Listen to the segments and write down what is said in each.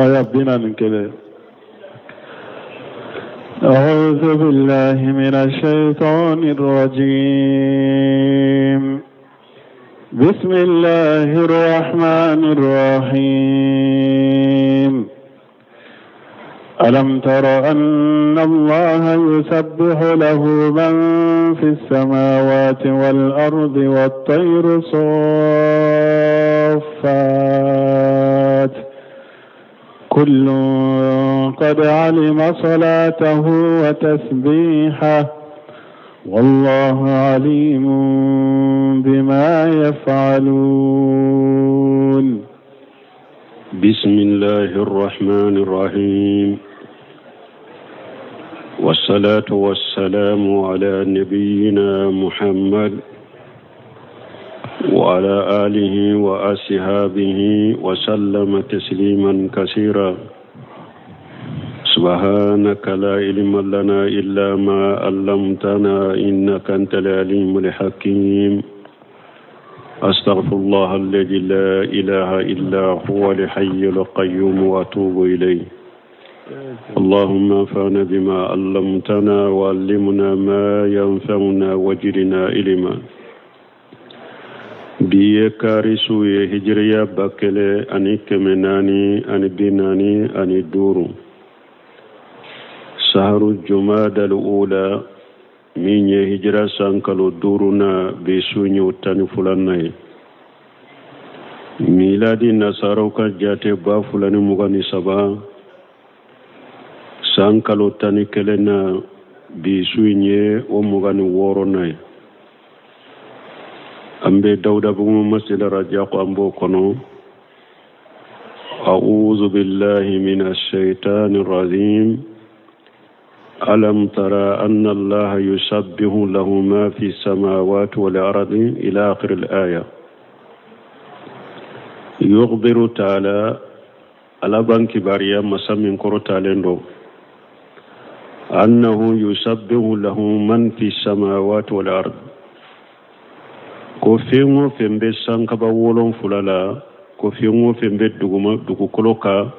ربنا من كده. أعوذ بالله من الشيطان الرجيم. بسم الله الرحمن الرحيم. ألم تر أن الله يسبح له من في السماوات والأرض والطير صافات كل قد علم صلاته وتسبيحه والله عليم بما يفعلون. بسم الله الرحمن الرحيم، والصلاة والسلام على نبينا محمد وعلى آله وأصحابه وسلم تسليما كثيرا. سبحانك لا علم لنا إلا ما علمتنا إنك أنت العليم الحكيم. أستغفر الله الذي لا إله إلا هو الحي القيوم وأتوب إليه. اللهم انفعنا بما علمتنا وعلمنا ما ينفعنا وزدنا علما. biye karisu ye hijriya bakele ani kemenani ani binani ani duru saharu jumada al-ula minye hijra sankalo duruna besunyi utani fulanai miladi nasaroka jate ba fulani mugani saba sankalo tani kelena besunyi o mugani woronai ambe dawda bumu masjid rajaq ambo kono. a'udhu billahi minash shaitanir rajim. alam tara anna allaha yusabbihu lahu ma fi samawati wal ardi ila akhir al aya. yukhbiru ta'ala ala banki bariya masamin koro talendo annahu yusabbihu lahu man fi samawati wal ardi ko fengo fembe sankaba wolon fulala ko fengo fembe dugu koloka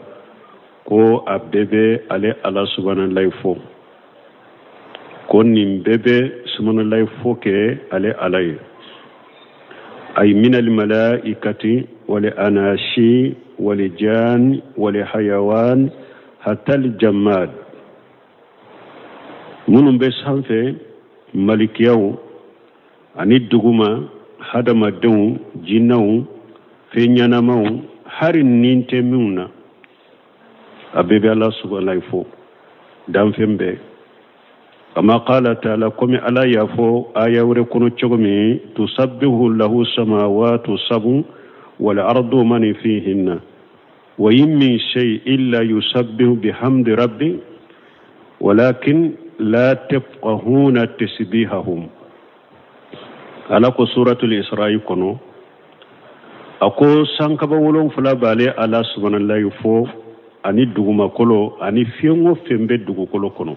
ko abebe ale ala subhanallahi fo ko nim bebe subhanallahi fo ke ale alay ay min al malaikati wal anashi wal jan wal hayawan hatta al jammad munum be sanfe malikiyaw ani duguma hadama denw jinnaw feñanamaw hari ninte miwna abebe Allah subhanahu fo dan fembe kama qala ta'ala komi ala yafo aya wure kono cogomi tusabbihu lahu samawati sabu wal ardu man fihinna wa in min shay illa yusabbihu bihamdi rabbi walakin la tafqahuna tasbihahum. ala ko suratul isra'i kono ako sankaba wolon fula bale ala subhanallahi fo ani duguma kolo ani fiengo fembe dugu kolo kono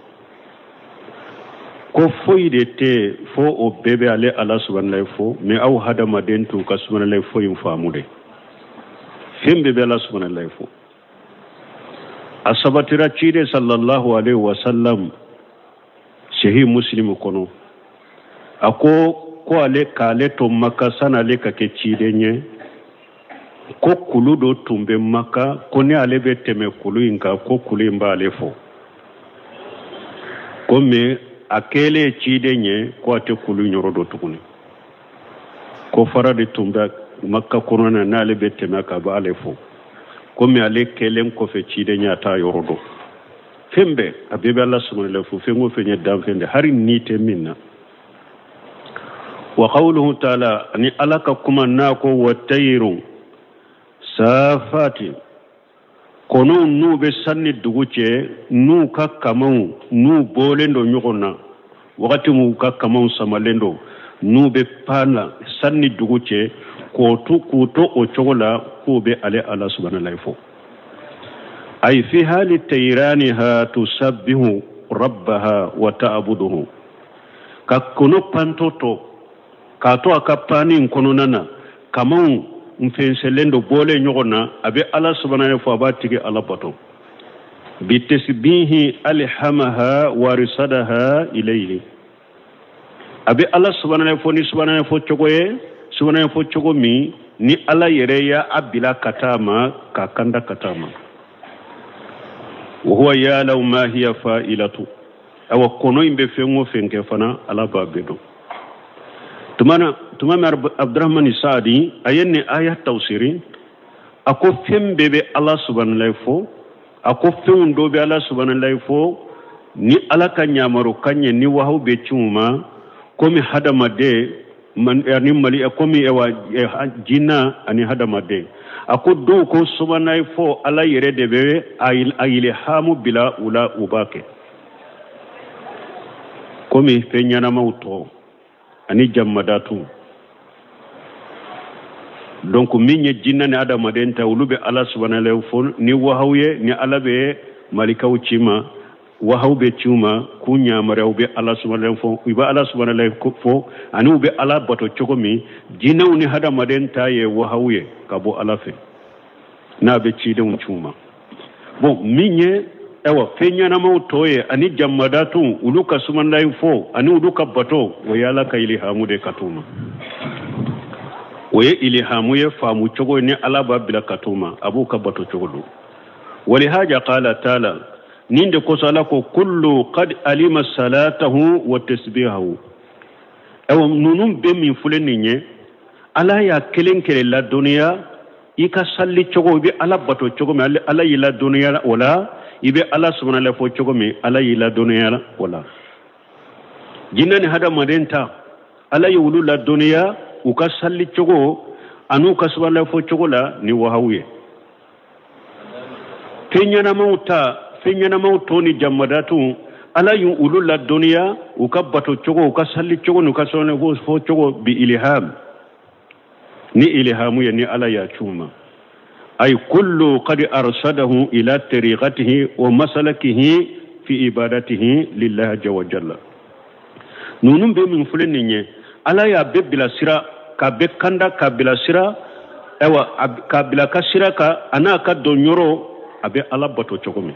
ko foyde te fo o bebe ale ala subhanallahi fo me aw hadama dentu ka subhanallahi fo yum famude fembe be ala subhanallahi fo asabatira chide sallallahu alaihi wasallam sahih muslim kono ako ko ale kale to maka sana ale ka ke cidenye ko kulu do tumbe maka ko ne ale be teme kulu inka ko kulu imba ale fo ko me akele cidenye ko ate kulu nyoro do tukuni ko farade tumbe maka korona na ale be teme ka ba ale fo ko me ale kelem ko fe cidenya ta yorodo fembe abebe Allah subhanahu wa ta'ala fe nye dam fende hari nite minna. wa qawluhu ta'ala ni alaka kuma nako watayru safati kono nu be sanni duguce nu ka kamau nu bolendo nyogona wakati mu ka kamau samalendo nu be pana sanni duguce ko to kuto o chogola ko be ale ala subhanahu wa ay fi hali tayraniha tusabbihu rabbaha wa ta'buduhu ka kono pantoto ka to aka pani kono nana kamau mfenselendo bole nyogona abe Allah subhanahu wa ta'ala tigi Allah bato bitasbihi alhamaha warisadaha ilayhi abe Allah subhanahu wa ta'ala chogo mi ni Allah yereya abila katama kakanda katama wa huwa ya'lamu ma hiya fa'ilatu awa kono imbe fengo fenke fana Allah babedo tumana Abdurrahman Saadi ayenne ayat tawsiri ako fembebe Allah subhanahu wa ako fendo be Allah subhanahu wa ni Allah kanyamaro kanye ni wahu be chuma komi hadamade man yani mali komi ewa jinna ani hadamade ako do ko subhanahu wa Allah yere debe ayile hamu bila ula ubake komi fenyana mauto ani jammadatu donc minye jinna ni adama denta ulube Allah subhanahu wa ni wahawye ni alabe malikaw chima wahawbe chuma kunya marawbe Allah subhanahu wa iba Allah subhanahu wa ani ube Allah bato chokomi jinna uni hadama denta ye wahawye kabo alafe na be chide chuma bon minye ewa fenya na mautoye ani jammadatu uluka subhanahu wa ani uluka bato wayala kaili hamude katuma waye ilhamu ya famu chogo ni alaba bila katuma abu kabato chogo wali haja qala taala ninde ko sala ko kullu qad alima salatahu wa tasbihahu aw nunum be min fuleninye ala ya kelenkele la dunya ika salli chogo bi ala bato chogo me ala yila dunya wala ibe ala subhanahu wa chogo me ala yila dunya wala jinani hada madenta ala yulu la dunya uka salli chogo anu kasbala fo chogo la ni wahawiye fenyana mauto ni jammadatu ala yu ulul dunya uka bato chogo uka salli chogo nuka sone fo chogo bi ilham ni ilhamu ya ni ala ya chuma ay kullu qad arsadahu ila tariqatihi wa masalakihi fi ibadatihi lillahi jalla jalla nunum be min fuleninye ala ya bebila sira ka be kanda ka bila sira ewa ka bila ka sira ka ana ka donyoro abe ala bato chokomi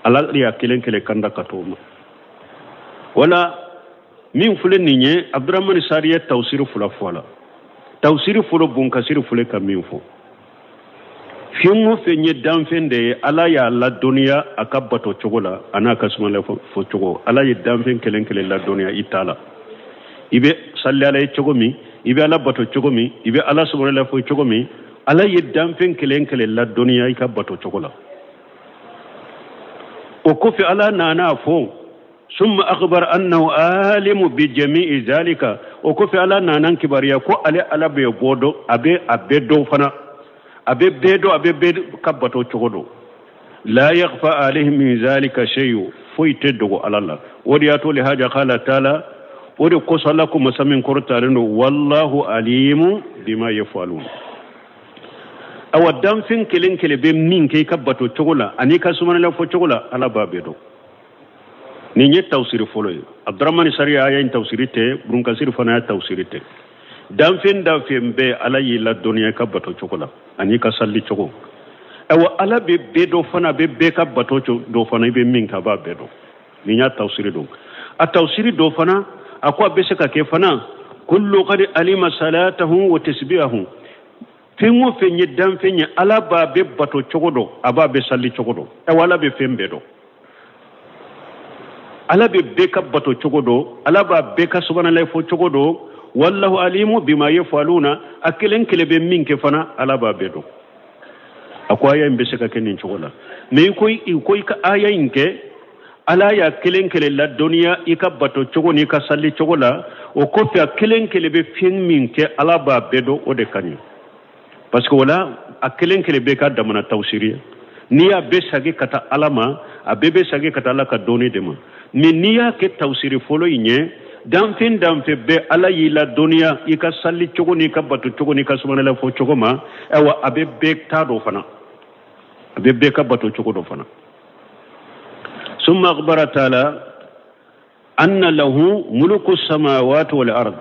ala ya kelenkele kanda ka toma wala min fuleninye Abdurrahman Sariya tawsir fula tawsir fulo bunka sir fule ka min fo fimu fenye danfende ala ya la dunya akabato chogola ana ka sumala fo chogo ala ya danfen kelenkele la dunya itala ibe salli ala chogomi ibe ala bato chogomi ibe ala subhanahu wa chogomi ala yedam fen kelenkele la dunya ka bato chogola o ko fi ala nana fo summa akhbar annahu alimu bi jami'i zalika o ko fi ala nanan kibariya ko ala be bodo abe do fana abe bedo ka bato chogodo la yakhfa alayhi min zalika shay'un foyte dogo alalla wodi yato li haja qala taala wode ko salaku masamin kortareno wallahu alimu bima yafalun awadam fin kelenkele be min kay kabato chogola ani ka sumana la fo chogola ala babedo ni nye tawsir folo Abdurrahman Sariya ayin tawsirite burun kasir fana tawsirite dam fin be ala yila dunya kabato chogola ani ka salli chogo awa ala be bedo fana be kabato do fana be min ka babedo ni nya tawsir do a tawsir do fana akwa beseka ke fana kullu qad alima salatahu wa tasbihahu fingo fenye dam fenye ala ba be bato chogodo aba be salli chogodo e wala be fembedo ala be ka bato chogodo ala ba be ka subhanallahi fo chogodo wallahu alimu bima yafaluna akelen kele be minke fana ala ba bedo akwa ya mbeseka kenin chogola me koy ka aya inke ala ya kelenkele la dunya ika bato chogo ni ka salli chogo la o ko fi kelenkele be fin min ke ala ba bedo o de kanyi parce que wala kelenkele be ka damana tawsiriya ni ya be sagi kata alama abebe sagi kata ala ka doni de ma ni niya ke tawsiri folo inye damfe be ala yila dunya ika salli chogo ni ka bato chogo ni ka subhanallah fo chogo ma ewa abebe ta do fana abebe ka bato chogo do fana ثم أخبر تعالى أن له ملك السماوات والأرض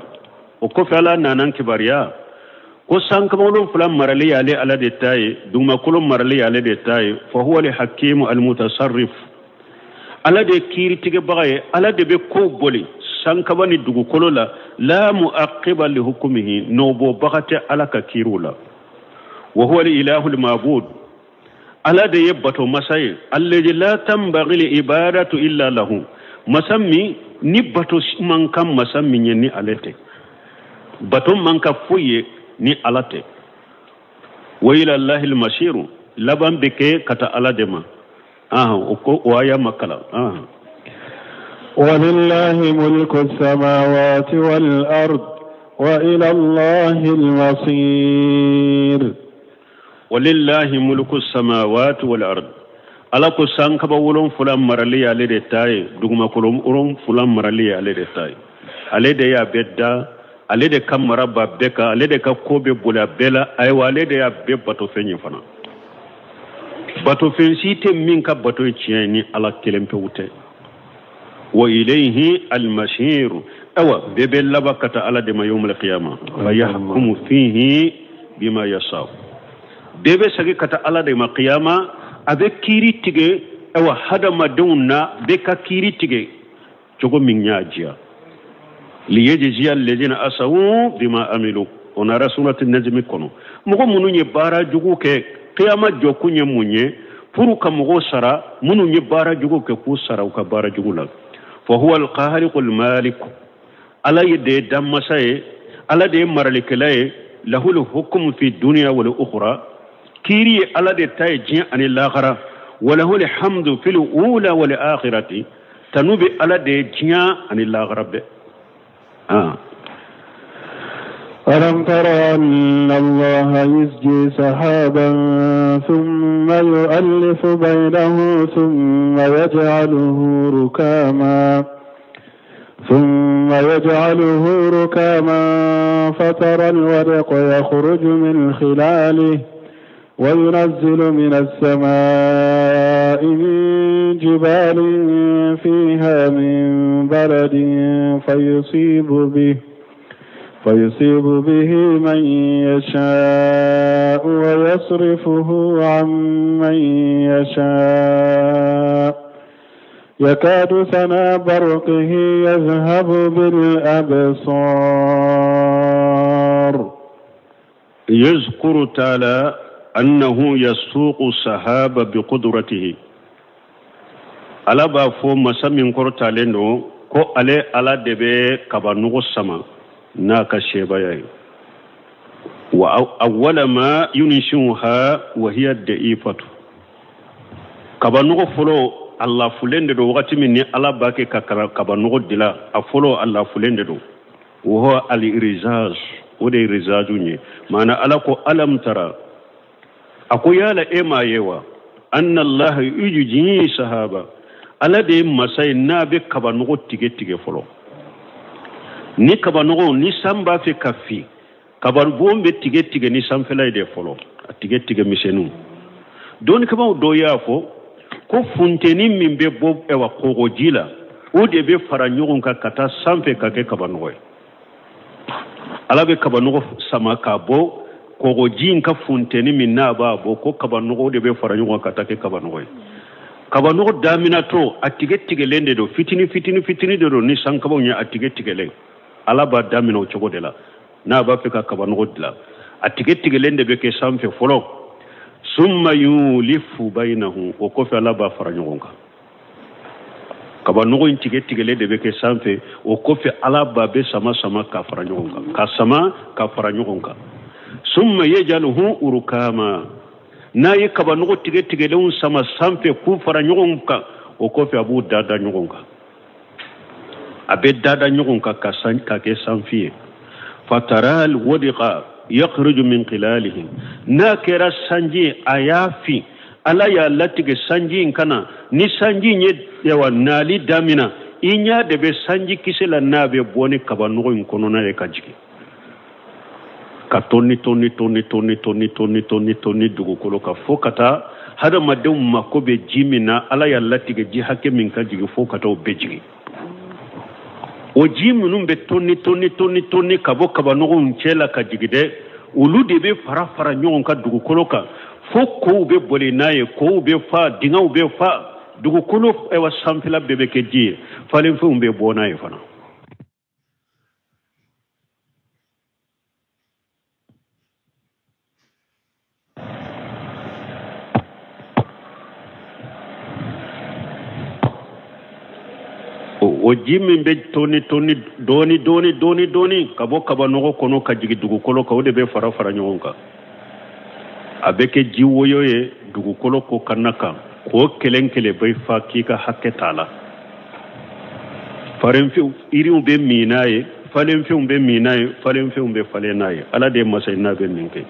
وكفى لنا ننكبريا ko sankamolum fulan marali ale ala de taye duma kulum marali ale de taye fa huwa li hakim al mutasarrif ala de kiri tige bagaye ala de be ko boli sankabani dugu kolola la muaqiba li hukmihi no bo bagate ala ka kirula wa huwa li ilahu al ma'bud ala de yebbato masaye alladhi la tambaghi li ibadatu illa lahu masammi ni bato man kam masammi ni alete bato man ka fuye ni alate wa ila allahi almashiru laban beke kata aladema ko waya makala ولله ملك السماوات والأرض وإلى الله المصير ولله ملك السماوات والأرض ala ko sankaba wolon fulan marali ale de tay duguma kolom uron fulan marali ale de tay ale de ya bedda ale de kam maraba beka ale de ka kobe bula bela ay wale de ya be bato fenyi fana bato fensite min ka bato cieni ala kelempe wute wa ilayhi almashir awa bebe labakata ala de mayumul qiyamah wa yahkumu fihi bima yasha bebe sagi kata ala de ma qiyamah avec kiri tige awa hadama dewna be ka kiri tige jogo min nyaajia li yajzi alladhina asawu bima amilu ona rasulatu najmi kono mugo munu nye bara jugu ke qiyama jokunye munye puru ka mugo sara munu nye bara jugu ke ku sara ka bara jugu la fa huwa alqahirul malik ala yede dammasaye ala de maralikalay lahu alhukmu fi dunya wal ukhra كيري على التاجين عن الآخرة وله الحمد في الأولى والآخرة تنوبي على التاجين عن الآخرة ألم تر أن الله يزجي سحابا ثم يؤلف بينه ثم يجعله ركاما فترى الورق يخرج من خلاله وينزل من السماء من جبال فيها من برد فيصيب به من يشاء ويصرفه عن من يشاء يكاد سنا برقه يذهب بالأبصار يذكر تعالى أنه يسوق السحاب بقدرته ألا بافو مسامين كورتالينو كو علي على دبي كبانو السما ناكا شيبايا وأول ما ينشئها وهي الدئيفة كبانو فلو الله فلندو وقت مني على باكي كبانو دلا أفلو الله فلندو وهو الإرزاز ودي رزازوني معنى ألاكو ألم ترى أكو يالا إما يوا أن الله يجي صحابة ala de masay nabe kabanogo tige folo ni kabanogo ni samba fe kafi kabar bombe tige ni samfela de folo tige misenu don kaba do yafo ko funteni mimbe bob e wa kogo jila o de be fara nyogon ka kata samfe ka ke kabanogo ala be kabanogo sama ka bo kogo jin ka funteni minna ba bo ko kabanogo de be fara nyogon ka ta ke kabanogo kabanogo daminato atige lende do fitini do ni sankabo nya atige le ala ba damino chogo de la na ba fe ka kabanogo dila atige lende be ke samfe folo summa yulifu bainahu o ko fe ala ba faranyogonka kabanogo intige lende be ke samfe o ko fe ala ba be sama ka faranyogonka ka sama ka faranyogonka summa yajaluhu urukama na yi kabanogo tige leun sama samfe ku faranyogonka o ko fe abu dada nyogonka abe dada nyogonka ka ke samfiye fataral wadiqa yakhruju min qilalihi nakira sanji ayafi ala ya latige sanji kana ni sanji nye yawa nali damina inya de be sanji kisela nabe boni kabanogo inkono na ekajiki ka tonni dugukolo ka fokata hada madum makobe jimina ala ya latige ji hakke min ka jigi fokata o bejigi o jiminum be tonni ka bo kabanogo unchela ka jigide ulu de be fara fara ɲɔgɔn ka dugukolo kan fo kow be boli n'a ye kow be fa dingaw be fa dugukolo ewa sanfɛla bɛɛ bɛ kɛ ji ye falenfɛnw bɛ bɔ n'a ye fana o ji min bɛ toni dɔɔni ka bɔ kabanɔgɔ kɔnɔ ka jigin dugukolo kan o de bɛ fara fara ɲɔgɔn kan a bɛ kɛ ji woyo ye dugukolo ko kanna kan k'o kelen kelen bɛ fa k'i ka hakɛ t'a la farenfɛnw yiriw bɛ min n'a ye falenfɛnw bɛ min n'a ye falenfɛnw bɛ falen n'a ye ala de ye masa n'a bɛ nin kɛ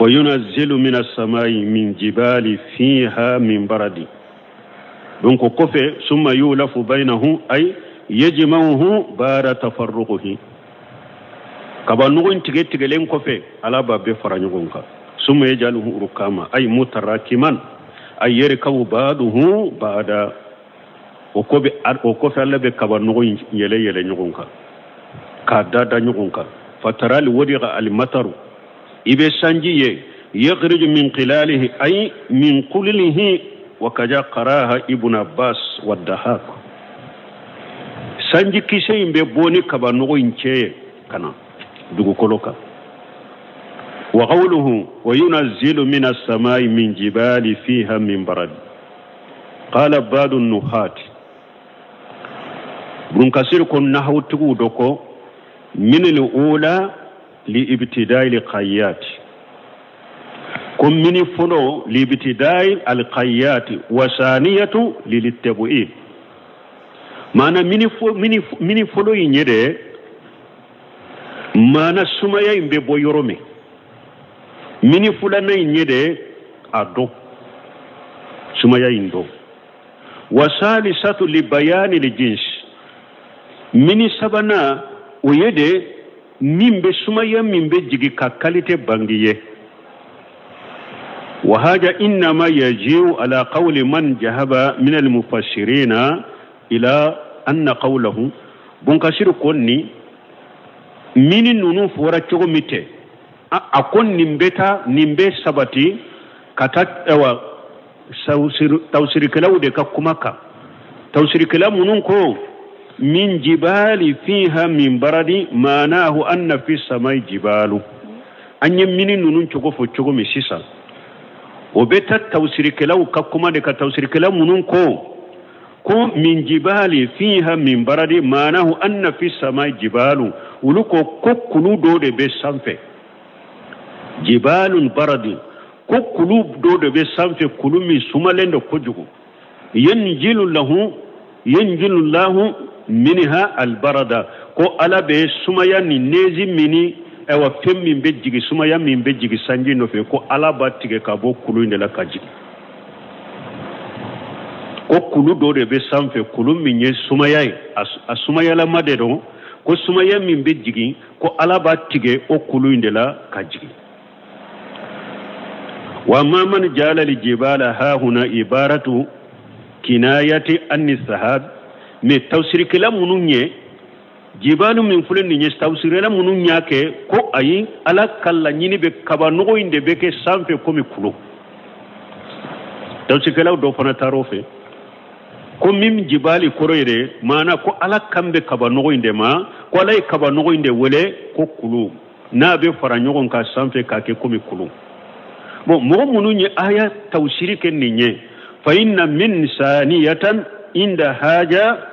wa yunazzilu minas samai min jibali fiha min baradi donc o kɔfɛ summa yulafu bainahu ay yajma'uhu bara tafarruquhi kaba nugun tigɛlen kɔfɛ ala b'a bɛɛ fara ɲɔgɔn kan summa yajaluhu rukama ay mutarakiman ay yarkabu ba'duhu ba'da o kɔfɛ ala bɛ kaba nugun yɛlɛ ɲɔgɔn kan k'a da ɲɔgɔn kan fataral wadiqa al mataru ibe sanji ye yakhriju min qilalihi ay min qullihi وكجا قراها ابن عباس والدهاق سانجي كيسين ببوني كبانوغو انچه كنا دوغو كولوكا وقوله وينزل من السماء من جبال فيها من برد قال بعض النحات بن كثير كن نحو تغو دوكو من الاولى لابتداء القيات كم من فلو لابتداء القيات وثانية للتبوئيد معنى من فلو ينيري معنى سمايا ينبو يرومي من فلنا ينيري أدو سمايا يندو وثالثة لبيان الجنس من سبنا ويدي من بسمايا من بجيكي كاليتي بانجيه وهذا إنما يجيء على قول من جهب من المفسرين إلى أن قوله بنكسر كوني من النوف ورتشو ميته أكون نمبي سبتي كتات أو توسير كلاو دكا كماكا توسير كلاو منونكو من جبال فيها من برد معناه أن في السماء جبال أن من النون تشوفو مسيسا وبيتا توسير كلاو ككما دكا توسير كلاو منونكو كو من جبال فيها من برد معناه أن في السماء جبال ولكو كوكلو دو دي بسانفي جبال برد كوكلو دو دي بسانفي كلو من سمالين دو كجوكو ينجل الله منها البرد كو ألا بسمايا نيزي مني ewa fem min be jigi sumaya min be jigi sanji no fe ko ala ba tige ka bo kulu inde la kaji ko kulu do de be sanfe kulu min ye sumaya asumaya la madero ko sumaya min be jigi ko ala ba tige o kulu inde la kaji wa ma man jala li jibala ha huna ibaratu kinayati an sahab me tawsir kalam mununye jibalu min fulen ni tawsirela munun nyake ko ayi ala kala nyini be kaba nogo inde be ke sanfe komi kulo tawsirela do fana tarofe ko mim jibali koroyre mana ko ala kambe kaba nogo inde ma ko ala kaba nogo inde wele ko kulo na be fara nyogon ka sanfe ka ke komi kulo mo munun ni aya tawsiri ken ni fa inna min saniyatan inda haja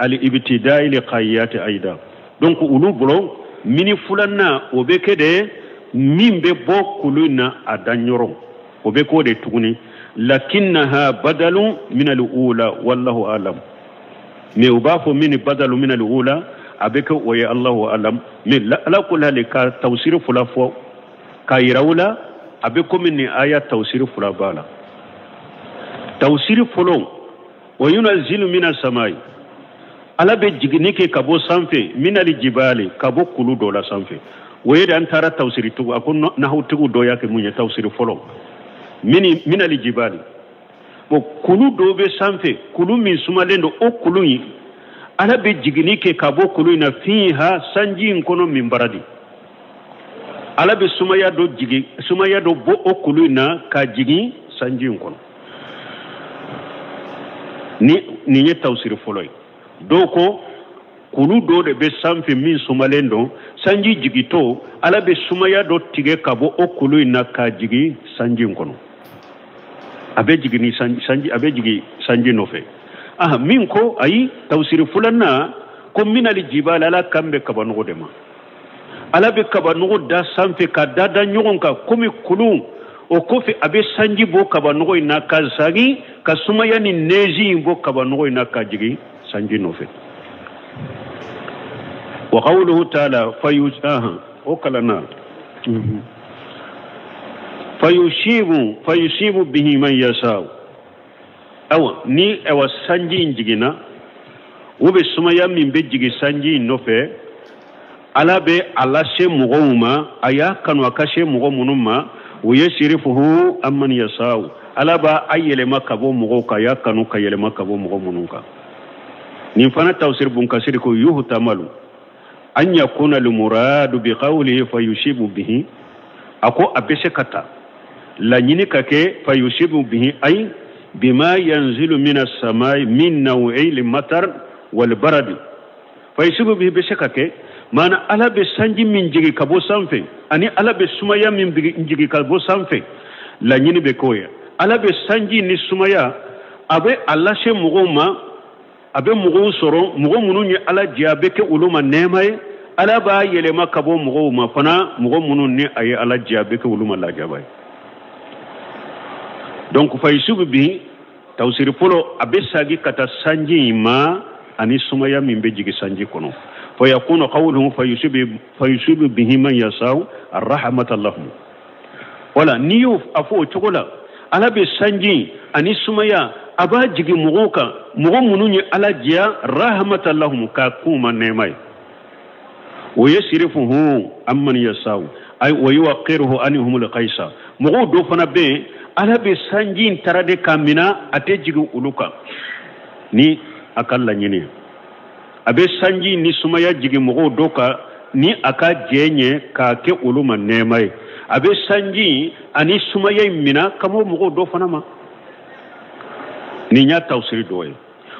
al-ibtida'i li qayyati aida donc ulu bolo mini fulanna obekede mimbe bokuluna adanyoro obeko de tuguni lakinnaha badalu min al-ula wallahu alam me ubafo mini badalu min al-ula abeka wa ya Allahu alam me la kula le ka tawsir fulafo kayrawla abeko minni aya tawsir fulabala tawsir fulo wa yunazzilu minas samai ala be jigini ke kabo sanfe minali jibali kabo kulu do la sanfe wayeda antara tawsiri tu akon na hawtu do yake munya tawsiri folo minali jibali bo kulu do be sanfe kulu min sumalendo o kulu yi ala be jigini ke kabo kulu na fiha sanji kono min baradi ala be sumaya do jigi sumaya do bo okuluna ka jigi sanji kono ni nye tawsir foloy doko kulu do de be sanfi min sumalendo sanji jigi to ala be sumaya do tige kabo okuluna ka jigi sanji kono abe jigi ni sanji abe jigi sanji nofe min ko ayi tawsir fulanna ko min al jibal ala kambe kabano de ma ala be kabano da sanfe ka dada nyogon ka komi kulu o kofi abe sanji bo kabano ina ka sagi ka sumaya ni neji bo kabano ina ka jigi sanji nofe wa qawluhu ta'ala fayusaha o kalana fayusibu bihi man yasha awa ni awa sanji njigina ube sumaya min be jigi sanji nofe ala be alashe mugoma aya kanu akashe mugomunuma uyashirifuhu amman yasau ala ba ayele makabo mugoka ya kanu kayele makabo mugomununka ni fana tawsir bun kasir ko yuhtamalu an yakuna al muradu bi qawlihi fayushibu bihi ako abeshe kata la nyini kake fayushibu bihi ay bima yanzilu minas samai min naw'i al matar wal barad fayushibu bihi beshe kake mana ala be sanji min jigi kabo sanfe ani ala be sumaya min jigi kabo sanfe la nyini be koya ala be sanji ni sumaya abe ala she mugoma abe mugu soro mugu mununye ala jiabe ke uluma nemay ala ba yele makabo mugoma fana mugu mununni aye ala jiabe ke uluma la jabay donc faysubu bi tawsir polo abe sagi kata sanji ma ani sumaya min be jigi sanji kono فيكون قوله فيصيب به من يشاء الرحمة لهم ولا نيوف أفو تقولا على بسنجي أني سميا أبا جيجي مغوكا مغموني على جيا رحمة لهم كاكوما نيماي ويصرفه أمن يشاء أي ويوقره أنهم القيسا مغو دوفنا بي على بسنجي ترى كامنا أتجيجي أولوكا ni akalla nyini abe sanji ni sumaya jigi mogo doka ni aka jenye ka ke uluma nemai abe sanji ani sumaya mina kamo mogo do fanama ni nya tawsir doye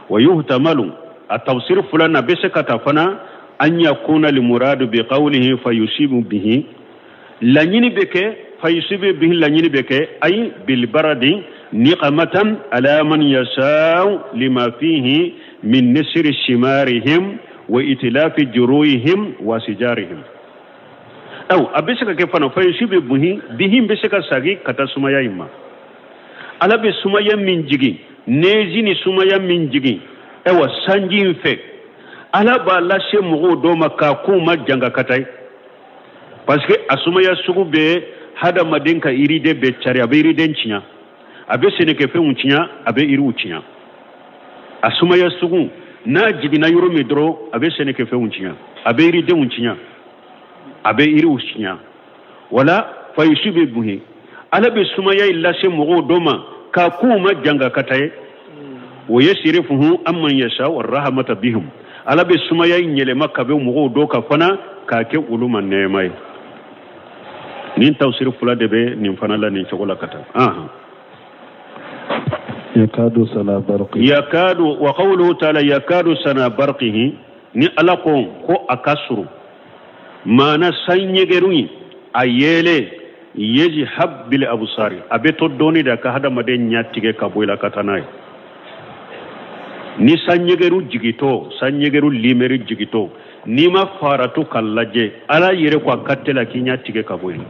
wa yuhtamalu at-tawsir fulana be sekata fana an yakuna li muradu bi qawlihi fayusibu bihi la nyini beke fayusibu bihi la nyini beke ay bil baradi niqamatan ala man yasha lima fihi من نسر شمارهم وإتلاف جرويهم وسجارهم أو أبسك كيف نفيشي بهم بسك ساقي كتا سمايا إما ألا بسمايا من جيجي نيزيني سمايا من جيجي أو سانجين فك ألا بالاشي مغو دوما كاكوما جنغا كتاي باسكي أسمايا سوكو بي هذا مدينك إريد بيتشاري أبي إريد نشينا أبي سنك في ونشينا أبي إريد نشينا asumaya sugu na jigina yoro medro abe seneke fe uncinya abe iri de uncinya abe iri uncinya wala fayushibe buhi ala be sumaya illa se mugo doma ka kuma janga kataye wa yasrifuhu amman yasha wa rahmata bihim ala be sumaya nyele makabe mugo doka fana ka ke uluma nemay nin tawsir fula debe nin fana la nin chokola kata يكاد سنا برقه يكاد وقوله تعالى يكاد سنا برقه ni ala ko akasuru mana sanyegeruyi ayele yeji habbil abusari abeto doni da ka hada maden nyatige ka boyla katanai ni sanyegeru jigito sanyegeru limeri jigito ni ma faratu kallaje ala yere ko katela kinya tige ka boyla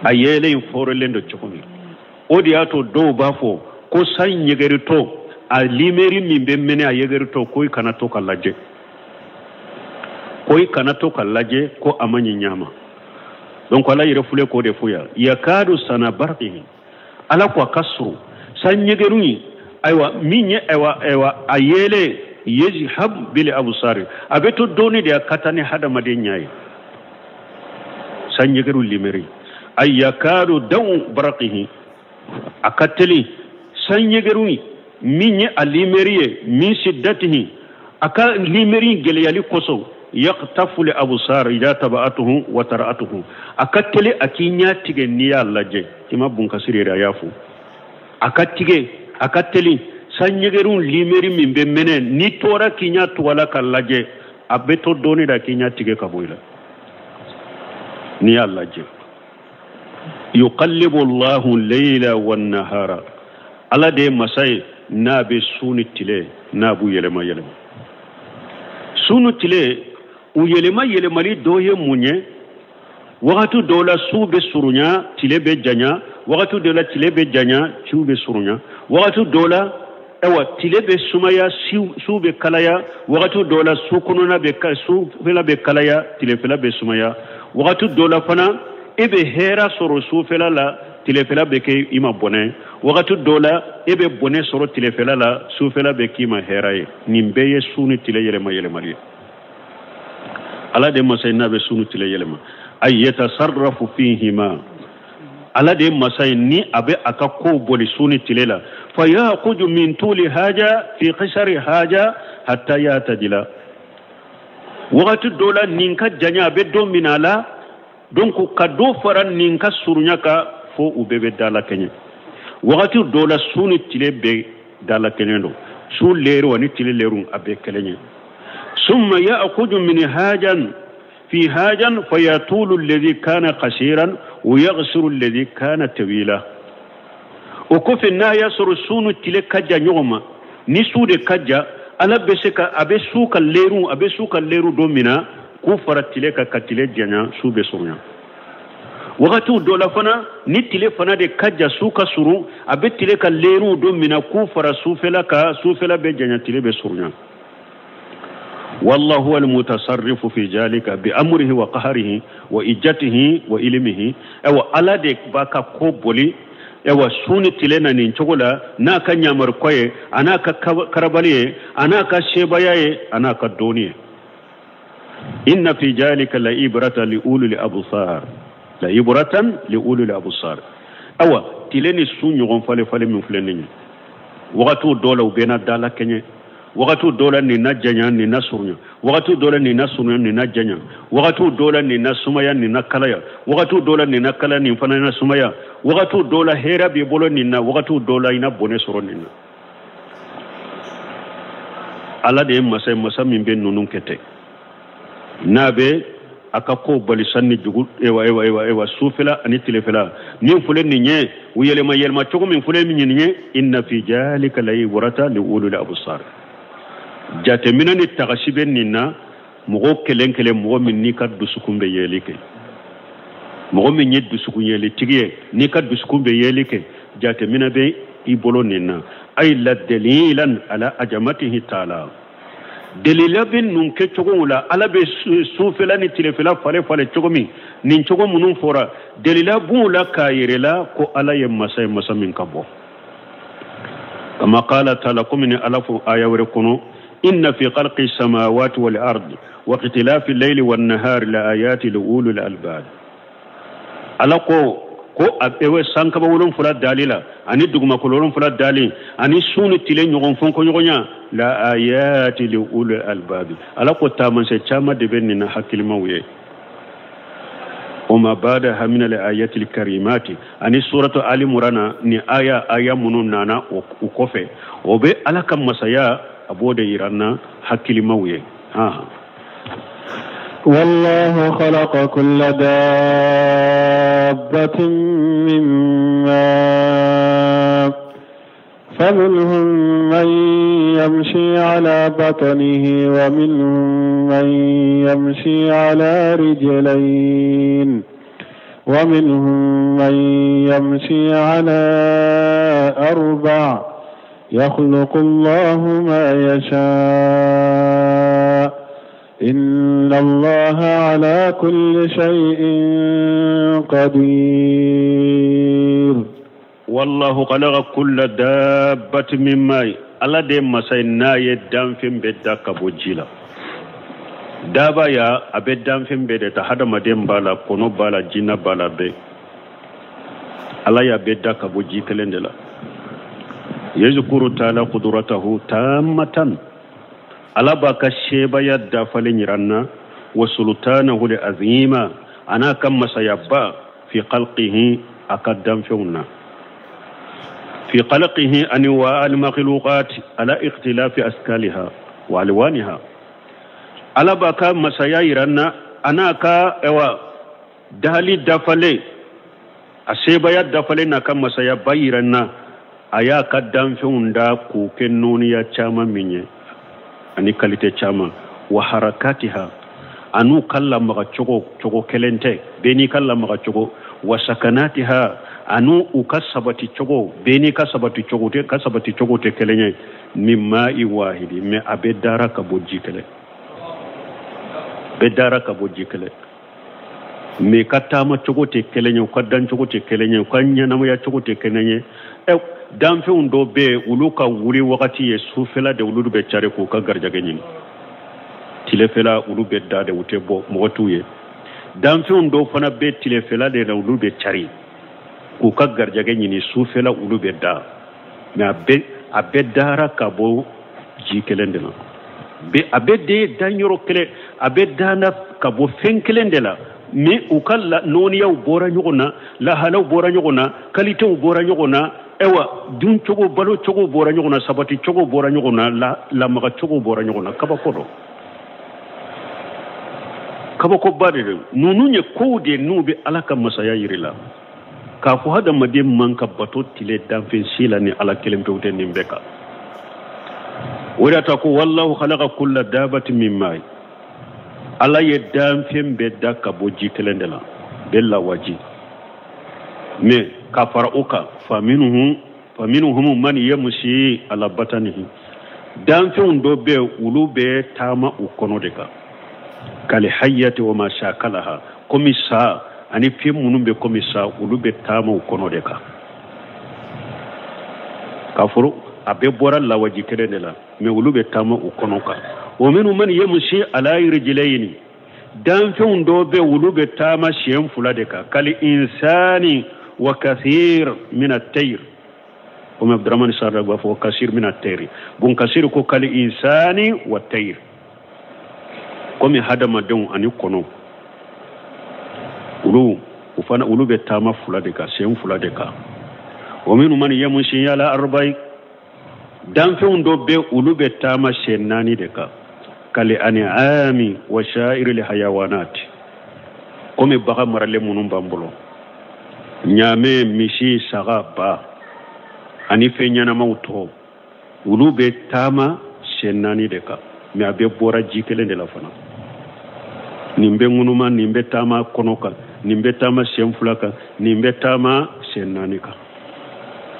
ayele forelendo chokomi odiato do bafo ko san yegerito a limeri mimbe mene a yegerito ko ikana to kallaje ko amanyi nyama donc ala yere fule ko de fuya yakadu sana barqihi ala ko kasru san yegeruni aywa minye aywa ayele yajhab bil absar abeto doni de katane hada made nyaay san yegeru limeri ay yakadu daw barqihi akateli san yegeruni minye alimeriye min shiddatihi aka limeri gele yali koso يقتف لأبصار إذا تبعته وترأته أكتلي أكينيا تغنيا لجي كما بنكسر ريافو أكتلي سنجرون ليمري من بمنين نيتورا كينيا تولا كاللجي أبتو دوني دا كينيا تغي كبويلا نيا لجي يقلب الله الليل والنهار على دي مساي نابي سوني تلي نابو يلما سونو تلي ويلما لي دوهي مونيه وقتو دولا سو بسرونيا تلي بجانيا وقتو دولا تلي بجانيا سو بسرونيا وقتو دولا اوا تلي بسمايا سو بكالايا وقتو دولا سو كنونا سو فلا بكالايا تلي فلا بسمايا وقتو دولا فنا ebe hera soro sufela la tilefela beke ima bone wakati dola ebe bone soro tilefela la sufela beke ima hera ye nimbeye sunu tile yelema mali ala de masay nabe sunu tile yelema ay yatasarrafu fihima ala de masay ni abe akako boli sunu tile la fa yaqudu min tuli haja fi qisari haja hatta yatadila wakati dola ninka janya be dominala donc kado faran ninka surunya ka fo ubebe dala kenya wakati dola sunu tile be dala kenya do su leru wani tile leru abe kenya summa ya'khudhu min hajan fi hajan fayatulu alladhi kana qasiran wa yaghsiru alladhi kana tawila ukofe na yasuru sunu tile kaja nyoma ni sude kaja ala beseka abe suka leru domina ku faratile ka katile janya sube sonya wakati dola fana ni tile fana de kajja suka suru abetile ka leru do mina ku fara sufela be janya tile be sonya wallahu huwa almutasarrifu fi jalika bi amrihi wa qahrihi wa ijatihi wa ilmihi awa ala de baka ko boli yawa suni tile na ni chogola na ka nyamar koye anaka karabaliye anaka shebayaye anaka doniye إن في ذلك لعبرة لأولي الأبصار أوا تلني سون يغون فالي من فلنين وقتو دولا وبينا دالا كنيه وقتو دولا نينا جنيا نينا سورنيا وقتو دولا نينا سورنيا نينا جنيا وقتو دولا نينا سمايا نينا كلايا وقتو دولا نينا كلا نيفانا نينا سمايا وقتو دولا هيرا بيبولو نينا وقتو دولا ينا بوني سورو نينا على دي مسا من بين نونون كتي nabe akako bali sanni jugu ewa sufila ani tilefela ni fule ni nye uyelema chogo min fule min nye inna fi jalika la ibrata li ulul absar jate minani tagashibe ninna mugo kelenkele mugo min ni kaddu sukumbe yelike mugo min yeddu sukun yeli tigiye ni kaddu sukumbe yelike jate minabe ibolo ninna ay la dalilan ala ajamatihi ta'ala delila bin nun ke chogo la ala be sufela ni tilefela fale chogo min nin chogo munun fora delila bula kayirela ko ala yemasa min kabo kama qala ta'ala kumni alafu ayawre kuno inna fi khalqi samawati wal ardi wa ikhtilafi al-layli wan nahari la ayati li ulil albab ala ko abewe sankaba wolon fula dalila ani duguma ko wolon fula dali ani sunu tile nyogon fonko nyogonya la ayati li ulul albab ala ko taman se chama de benina hakilma wiye وما بعدها من الآيات الكريمات أني سورة آل عمران ني آية منون نانا وكوفي وبي على كم مسايا أبو ديرانا حكي مويه والله خلق كل دابة من ماء فمنهم من يمشي على بطنه ومنهم من يمشي على رجلين ومنهم من يمشي على أربع يخلق الله ما يشاء إن الله على كل شيء قدير والله خلق كل دابة من ماء ala de masai na ye danfin bedda kabojila daba ya abe danfin bedda ta hada madem bala kono bala jina bala be ala ya bedda kaboji kalendela yazkuru ta'ala qudratahu tamatan ala baka sheba yadda falin ranna wa sultanahu li azima ana kan masayabba fi khalqihi akaddam fiuna في قلقه أنواع المخلوقات على اختلاف أشكالها وألوانها على بكا مسايرنا أنا كا إوا دالي دفلي أسيبا دفلي نكا مسايا بايرنا أيا كدام فيوندا كوكنونيا تشاما مني أني كاليتي تشاما وحركاتها أنو كلا مغا تشوكو كلنتي بيني كلا مغا تشوكو وسكناتها anu ukasabati chogo beni kasabati chogo te kelenye mimma iwahidi me abedara kabojji kele me katama chogo te kelenye kaddan chogo te kelenye kanya namu ya chogo te kelenye dan fe undo be uluka wuri wakati ye sufela de uludu be chare ko ka garjage nyin tilefela ulu be dade utebo motuye dan fe undo fana be tilefela de ulu be chari ko ka garjage nyini sufela ulu bedda me abedara kabo jikelendela be abedde danyoro kele abedana kabo fenkelendela me ukalla noniya bora nyugona la halaw bora nyugona kalite bora nyugona ewa dun chogo balo chogo bora nyugona sabati chogo bora nyugona la maga chogo bora nyugona kaba ko bade nununye kode nube alaka masaya yirila ka fu hada madim man ka bato tile danfen sila ni ala kelem pewte nimbeka wala ta ko wallahu khalaqa kulla dabatin min ma'i ala ye danfen bedda ka boji kelendela bella waji me ka farauka faminuhum man yamshi ala batanihi danfen do be ulube tama ukono deka kali hayyati wa ma shakalaha komisa ani fi munum be komisa ulube tama ukono deka kafuru abe bora la waji kerenela me ulube tama ukono ka wa minhum man yamshi ala rijlayni dan fi ndo be ulube tama shem fula deka kali insani wa kathir min at-tayr um abdurrahman sarra wa fa kathir min at-tayr bun kathir ko kali insani wa at-tayr komi hadama don ani kono ufana ulube tama fula deka shem fula deka wa minhum man yamshi ala arba'i dan fe ndo be ulube tama shenani deka kali an'ami wa sha'iril hayawanat komi baga marale munum bambulo nyame mishi sagaba ani fe nyana mauto ulube tama shenani deka mi abe bora jikele de la fana nimbe ngunuma nimbe tama konoka nimbe tama shemfulaka nimbe tama shenanika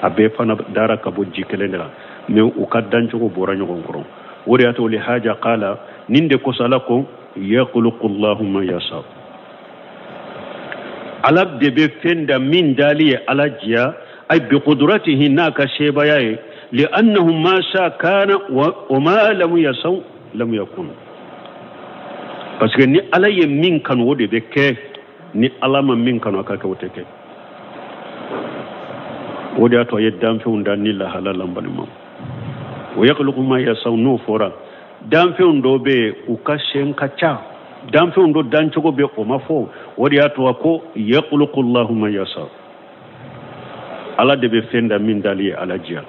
abe fana dara kabo jikele de la me ukaddan ko bora nyogon koro wori ato li haja qala ninde ko salako yakhluqu Allahu ma yasha ala debe fenda min dali ala jiya ay bi qudratihi naka shebaye li annahu ma sha kana wa ma lam yasau lam yakun parce que ni ala ye min kan wode be ke ni ala ma min kan aka wote ke wodi ato yeddam fe unda ni la halalan banima wa yakhluqu ma yasau no fora dam fe ndo be ukashen kacha dam fe ndo dan chogo be o mafo wodi ato ko yakhluqu Allahu ma yasau ala de be fenda min dali ala jiya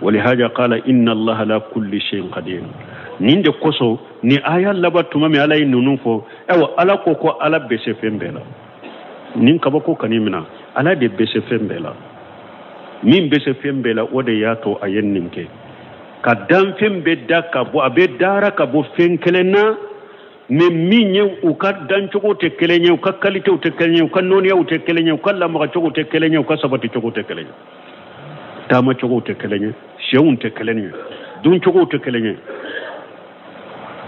ولهذا قال إن الله لا كل شيء قدير نين دي كوسو ني آيات لباتوما مي على نونفو ايوا على كوكو على بيسي فمبلا نين كباكو كنيمنا على دي بيسي فمبلا مين بيسي فمبلا ودي ياتو اين نينكي كدام فمبدا كبو ابي دارا كبو فنكلنا مين وكا دانچو تكلني وكا كاليتو تكلني وكا نونيا تكلني وكا لما چو تكلني وكا سباتي چو تكلني tama chogo te kelenye shewun te kelenye dun chogo te kelenye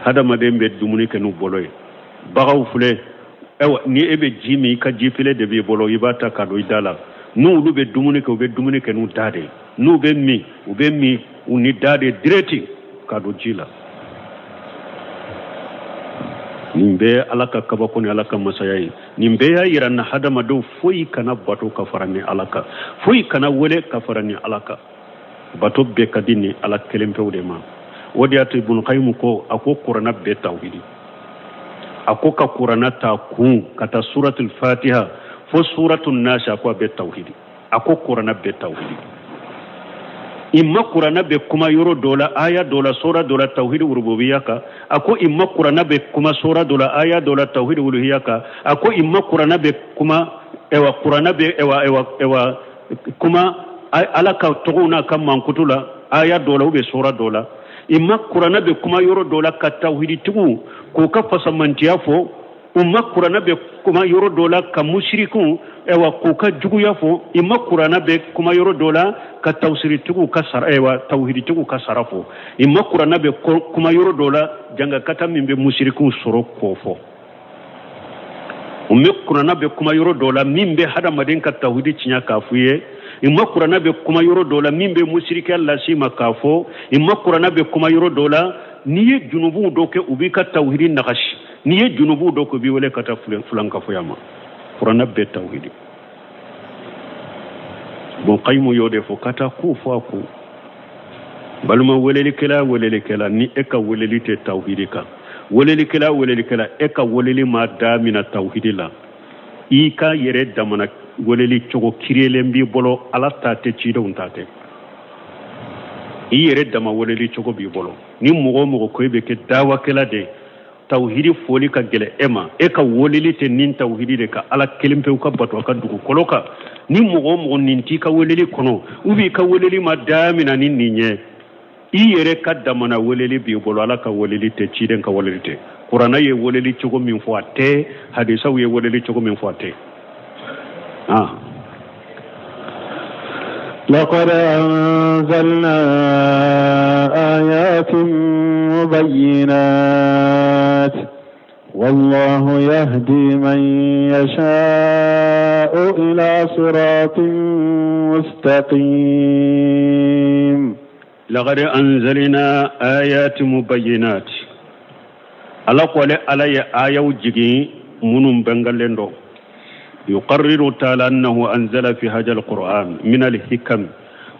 hada madembe dumuni kenu boloy bagaw fule ewa ni ebe jimi ka jifile de be bolo ibata kado idala nu lube dumuni ko be dumuni kenu dade nu be mi ube mi uni dade direti kado jila nimbe alaka kabako ni alaka masayai nimbe ya iranna hadama do foi kana bato kafarani alaka foi kana wole kafarani alaka bato be kadini ala kelempewde ma وديات ابن قيم كو أكو قرآن بالتوحيد أكو كقرآن تكون كتا سورة الفاتحة فسورة الناس أكو بالتوحيد أكو قرآن بالتوحيد إما قرآن بكما يرو دولا آية دولا سورة دولا توحيد وربوبية أكو إما قرآن بكما سورة دولا آية دولا توحيد وربوبية أكو إما قرآن بكما إوا قرآن ب إوا كما على كتغونا كم منكتولا آية دولا وبسورة دولا إما قرآن بكما يرو دولا كتوحيد تغو كوكا فسمنتيافو إما قرآن بكما يرو دولا كمشركون ewa kuka jugu yafo imma qur'ana be kuma yoro dola ka tawsiri tugu ka sar ewa tawhidi tugu ka sarafo imma qur'ana be kuma yoro dola janga kata min be mushrikun soro kofo umme qur'ana be kuma yoro dola min be hada madin ka tawhidi cinya kafuye imma qur'ana be kuma yoro dola min be mushrika Allah si makafo imma qur'ana be kuma yoro dola niye junubu doke ubi ka tawhidi nagash niye junubu doke bi wala kata fulan kafuyama qur'ana be tawhidi bon qaymu yode fo kata ku fo ku baluma weleli kala ni eka weleli te tawhidi ka weleli kala eka weleli ma damina tawhidi la ika yere damana weleli chogo kirele mbi bolo ala tate chido untate yere dama weleli chogo bi bolo ni mugo ko be ke dawa kala de tawhidi foli ka gele ema eka woleli te nin tawhidi de ka ala kelimpe ka bato ka dugu koloka ni mugo ninti ka woleli kono ubi ka woleli madamina nin ninye iyere ka damana woleli bi bolo ala ka woleli te chiden ka woleli te qur'ana ye woleli chogo min fo ate hadisa ye woleli chogo min fo ate لقد أنزلنا آيات مبينات والله يهدي من يشاء إلى صراط مستقيم لقد أنزلنا آيات مبينات على قول علي آية وجيء من بنغالندو يقرر تعالى أنه أنزل في هذا القرآن من الحكم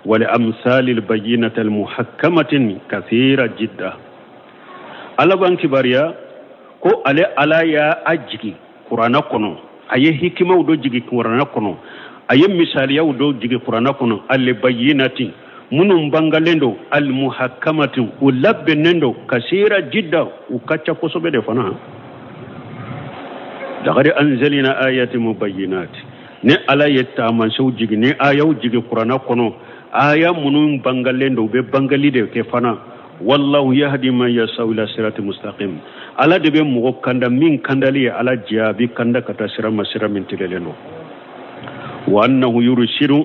والأمثال البينة المحكمة كثيرة جدا على بانك باريا كو على يا أجي قرآن كنو أي حكمة ودو جيجي قرآن كنو أي مثالية ودو جيجي قرآن كنو البينة منهم بانغالندو المحكمة ولبنندو كثيرة جدا وكاتشا كوسو بدفنا لقد أنزلنا آيات مبينات ne ala yetta man sawjigi ne ayaw jigi qur'ana kono aya munun bangalendo be bangalide ke fana wallahu yahdi man yasau ila siratin mustaqim ala de be mugo kanda min kandali ala jabi kanda kata sirama siramin tileleno wa annahu yurshiru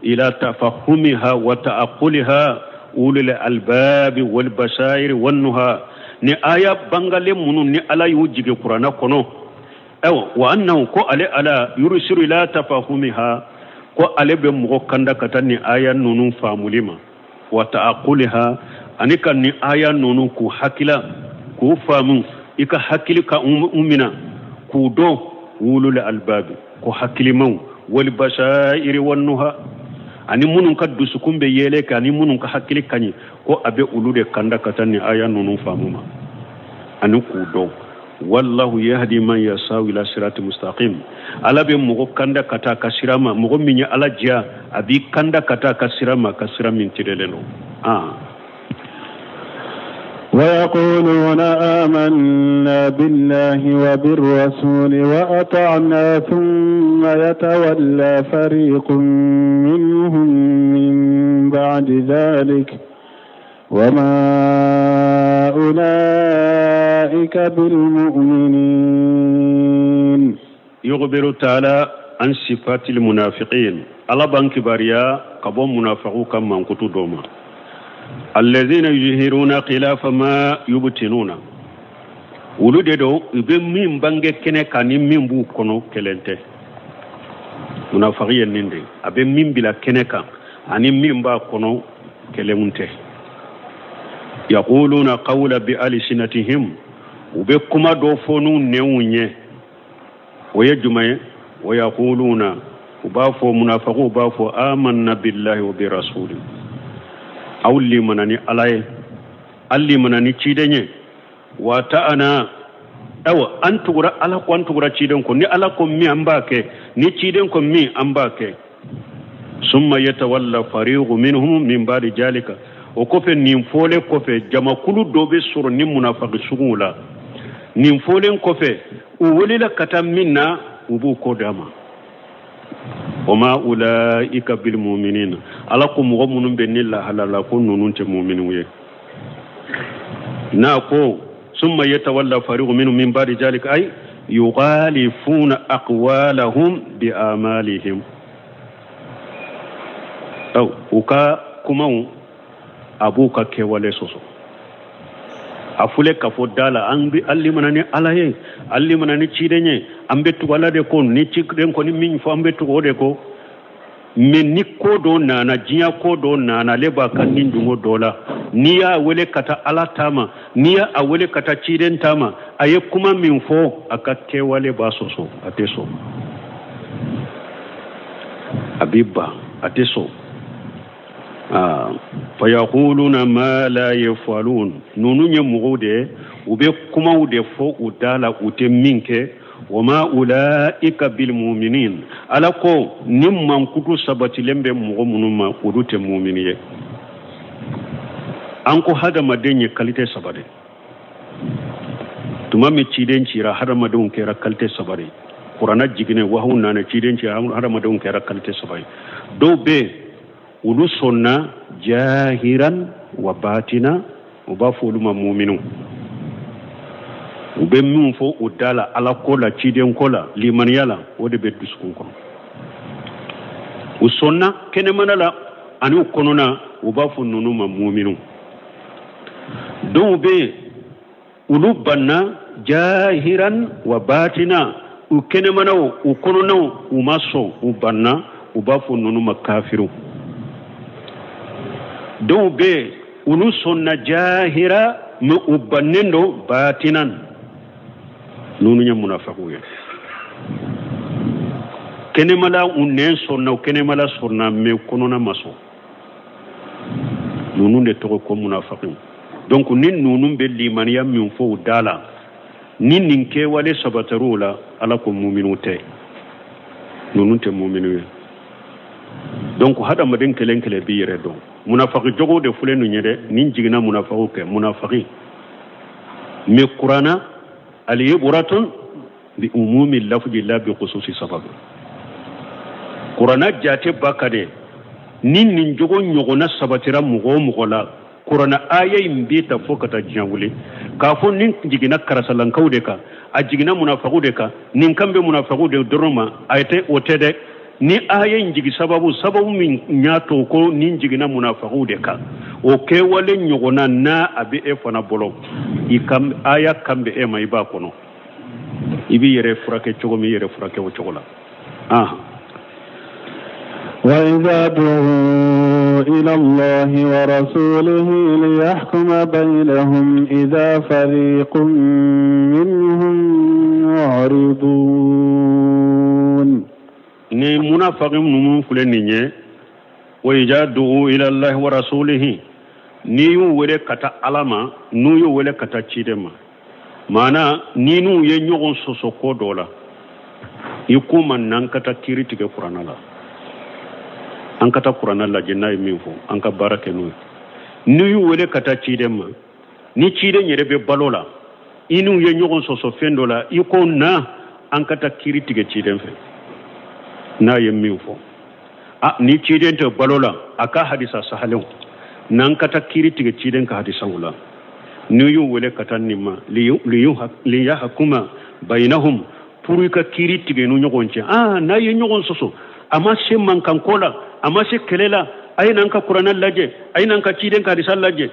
ila tafahumiha wa ta'aqquliha ulul albab wal basair wan nuha ne aya bangale munun ne ala yujigi qur'ana kono وأنه كو على يرسل لا تفاهمها كو على بمغو كندا كتاني آية نونو فاموليما وتعقلها أنك ني آية نونو كو حكلا كو فامو إكا حكلي كأمنا كو دو ولو الألباب كو حكلي مو والبشائر والنها أني منو كدوسكم بيالك أني منو كحكلي كني كو أبي أولو دي كندا كتاني آية نونو فاموما أنو كو دو والله يهدي من يشاء الى صراط مستقيم على بمغو كندا كتا كسرما مغو ميني على جا ابي كندا كتا كسرما كسرم تيرلنو ويقولون آمنا بالله وبالرسول وأطعنا ثم يتولى فريق منهم من بعد ذلك وما أولئك بالمؤمنين يخبر تعالى عن صفات المنافقين على بانك باريا كبون منافقو كما انكتو دوما الذين يظهرون خلاف ما يبطنون ولود دو بمين بانغ كنه كاني مين بو كونو كلنته منافقين نيندي ابي مين بلا كنه كان اني مين با كونو كلمونته يقولون قول بألسنتهم وبكما دوفونو نيونيه ويجمع ويقولون وبافو منافقو بافو آمنا بالله وبرسوله أولي منني عليه alli manani cidenye wata ana awa an tugura ala ko an tugura ciden ko ni ala ko mi ambake ni ciden ko mi ambake summa yatawalla fariqu minhum min ba'di jalika o kofe nin fole kofe jama kulu dobe soro ni munafaqi sugula nin fole kofe o wolila kata minna ubu ko dama wama ulaika bil mu'minin ala ko mo munum be nilla halala ko nunun te mu'minu ye na ko summa yatawalla fariqu minhum min ba'di jalika ay yughalifuna aqwalahum bi amalihim aw uka kuma abuka ke wale soso afule ka fo dala an bi alli manani alaye alli manani cidenye ambe to wala de ko ni cikden ko ni min fo ambe to de ko men ni ko do nana jiya ko do nana leba kan nin dungo dola niya wele kata ala tama niya a wele kata ciden tama aye kuma min fo aka ke wale ba soso ateso abiba ateso fayaquluna ma la yafalun nunu nyemude ube kuma ude fo udala ute minke wama ulaika bil mu'minin alako nimman kutu sabati lembe mugo munuma udute mu'miniye anko hada madenye kalite sabade tuma me ciden cira hada madon kera kalite sabade qur'ana jigine wahunna na ciden cira hada madon kera kalite sabade do be ulu sonna jahiran wa batina ubafu luma mu'minu ube min fo udala ala kola ciden kola liman yala wode be duskun ko usonna kene manala ani ukonona ubafu nunuma mu'minu be ulu banna jahiran wa batina ukene manawo ukonona umaso ubanna ubafu nunuma kafiru be ulu sonna jahira mu ubannendo batinan nunu nya munafiqu kene mala unnen sonna kene mala sonna me konona maso nunu de to ko munafiqu donc nin nunu be limaniya min fo dala nin ninke wale sabatarula ala ko mu'minu te nunu te mu'minu donc hada maden kelen kele bi yere do munafaqi jogo de fulenu nyede nin jigina munafaqu ke munafaqi me qur'ana al ibratun bi umumi lafzi la bi khususi sabab qur'ana jate bakade nin jogo nyogona sabatira mugo la qur'ana ayay mbita fokata jangule ka fo nin jigina karasalan kawde ka a jigina munafaqu de ka nin kambe munafaqu de doroma ayte otede ni ayen jigi sababu min nyato ko nin jigina munafaqu de ka o ke wale nyogona na abi e fana bolo ikam aya kambe e mai ba kono ibi yere furake chogo mi yere furake o chogola وإذا دعوا إلى الله ورسوله ليحكم بينهم إذا فريق منهم معرضون ni munafiqun numu fuleni nye wa ijadu ila Allah wa rasulihi ni yu wele kata alama nu yu wele kata chidema mana ni nu ye nyogon soso ko dola ikuma nan kata kiritige qur'ana la an kata qur'ana la jinay minfo an ka barake nu yu wele kata chidema ni chide nyere be balola inu ye nyogon soso fendola iko na an kata kiritige chidem fe na yemmin fo ni ciden to balola aka hadisa sahalon nan kata kiri tige ciden ka hadisa wala ni yu wele katan nima li yahkuma bainahum puru ka kiri tige no nyogonche na ye nyogon soso ama se man kan kola ama se kelela ay nan ka qur'an laje ay nan ka ciden ka hadisa laje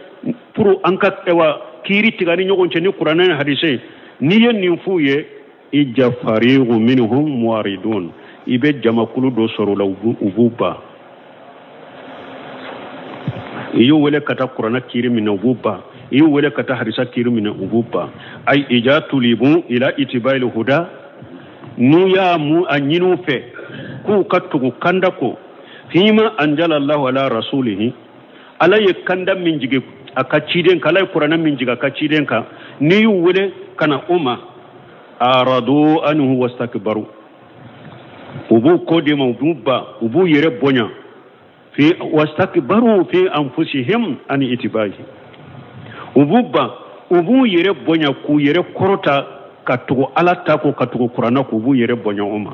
puru an ka ewa kiri tige ni nyogonche ni qur'an hadise ni yen ni fuye ija fariqu minhum muwaridun ibe jamakulu do soro la ububa iyo wele kata qur'ana kiri min ububa iyo wele kata hadisa kiri min ububa ay ijatu libu ila itibail huda nu ya mu anyinu fe ku katugu kandako fima anjala Allah ala rasulihi ala yakanda min jige akachiden kala qur'ana min jiga akachiden ka ni wule kana umma aradu anhu wastakbaru ubu kodima ubu yere bonya fi wastakbaru fi anfusihim an itibahi ubu yere bonya ku yere korota katugo alata ko katugo qur'ana ku ubu yere bonya umma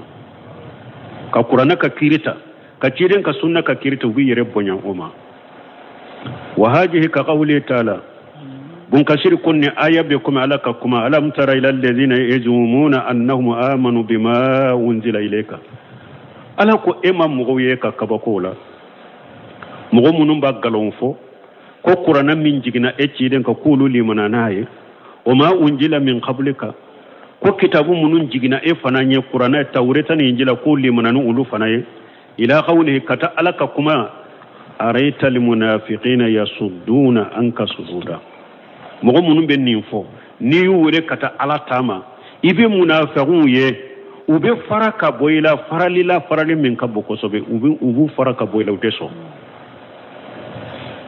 ka qur'ana ka kirita ka ciden ka sunna ka kirita ubu yere bonya umma wa hadhihi ka qawli ta'ala bun kasir kunni aya be kuma alaka kuma alam tara ila alladhina yazumuna annahum amanu bima unzila ilayka ala ko imam mugoye ka kabakola mugo munum ba galon fo ko qur'ana min jigina e ciden ka kulu limana naye o ma unzila min qablika ko kitabu munun jigina e fananye qur'ana tawreta ni injila ko limana nu ulu fanaye ila qawlihi kata alaka kuma araita almunafiqina yasudduna anka sududa mogo munun be nin fo ni wure kata ala tama ibe munafiqun ye ube faraka boyla farali min ka boko sobe ubu faraka boyla uteso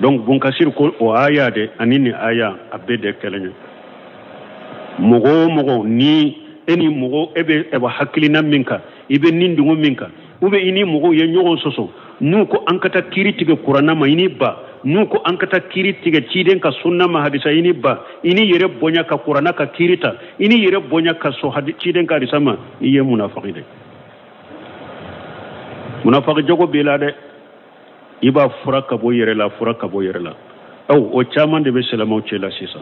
donc bun kasir ko o aya de anini aya abede kelenya mogo ni eni mogo ebe hakilina minka ibe nindungo minka ube ini mogo ye nyogon soso nuko ankata kiritige qur'ana ma ini ba nuko ankata kiritige ciden ka sunna ma hadisa ini ba ini yere bonya ka qur'ana ka kirita ini yere bonya ka so ciden ka hadisa ma iye munafiqi de munafiqi jogo belade iba furaka bo yere la o chaman de be selama chela sisa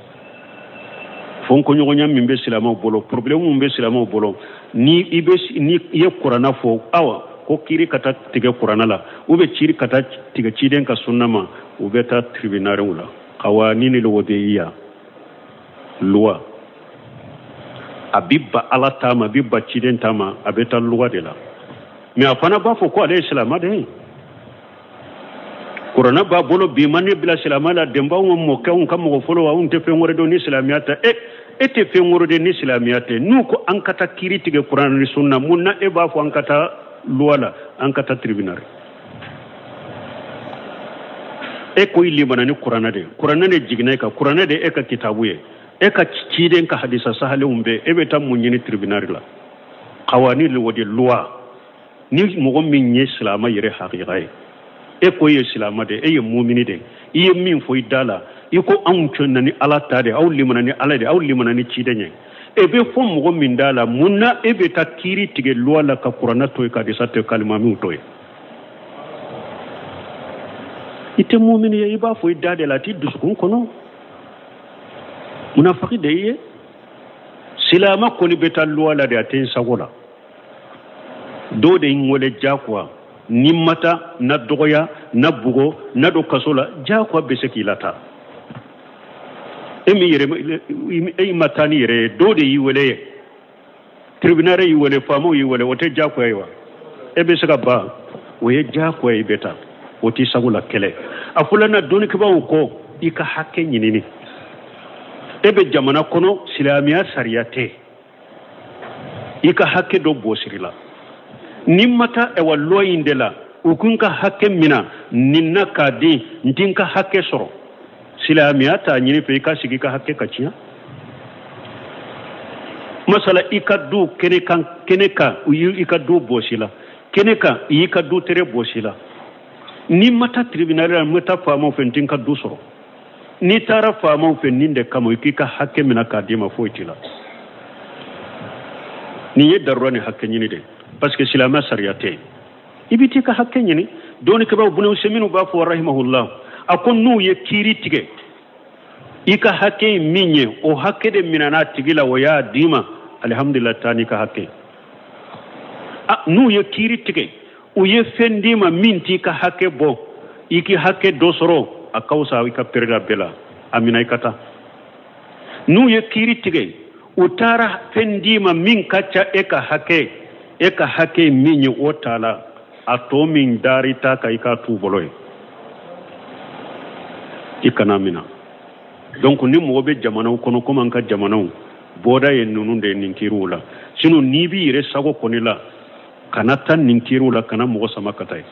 fonko nyogo nyam min be selama bolo problème mun be selama bolo ni ibe ni ye qur'ana fo awa ko kiri kata tige qur'ana la ube chiri kata tige ciden ka sunna ma ube ta tribunal wala qawanini lwadiyya loi abibba ala tama bibba ciden tama abeta loi de la mais afana ba fo ko ale islam de qur'ana ba bolo bi manne bila islam la demba mo kan kam mo folo wa un te fe ngore do ni islamiyata ete fe ngore de ni islamiyate nu ko ankata kiri tige qur'ana ni sunna munna e ba fo ankata luala ankata tribunal e ko ilibana ni qur'ana de jigna ka qur'ana de e ka kitabu ye e ka ciden ka hadisa sahale umbe e be tam munyini tribunal la qawani li wadi loi ni mo min ye islama yere haqiqa e ko ye islama de e ye mu'mini de iye min fo idala iko an chonna ni ala tade aw limana ni ala de aw limana ni cidenye ebe fo mogo min dala munna ebe ta kiri tige loi la ka qur'ana to ka disate kalima mi to ite mu'mini ye iba fo idade la ti duskun kono munafiqi de ye silama ko ni beta loi la de aten sagola do de ngole jakwa nimata na dogoya na bugo na do kasola jakwa besekilata emi yere e matani yere do de yiwele tribunal yiwele famo yiwele wote jakwa yiwa ebe saka ba woye jakwa beta woti sagula kele afulana doni kiba ko ika hakke nyinini ebe jamana kono silamiya sariyate ika hakke do bosirila nimmata e wallo indela ukunka hakke mina ninna kadi ndinka hakke soro silamiya ta nyini fe ka sigi ka hakke kaciya masala ikadu keneka uyu ikadu bosila keneka ikadu tere bosila ni mata tribunal mata famo fentin ka du soro ni tara famo feninde kamo ikika hakke mina kadima foitila ni ye darroni hakke nyini de parce que silama sariyate ibiti ka hakke nyini doni ke ba bunu seminu ba fo rahimahullah akon nu ye kiri tige ika hakke minye o hakke de minana tigila waya dima alhamdulillah tani ka hakke nu ye kiri tige o ye fendima minti ka hakke bo iki hakke dosoro akausa wika perda bela amina ikata nu ye kiri tige utara fendima min kacha eka hake minye otala atomin darita ka ika tuboloy ikanamina donc ni mo be jamana kono ko man ka jamana boda yen nunu de ninkirula sino ni bi re sago konila kana tan ninkirula kana mo sama katay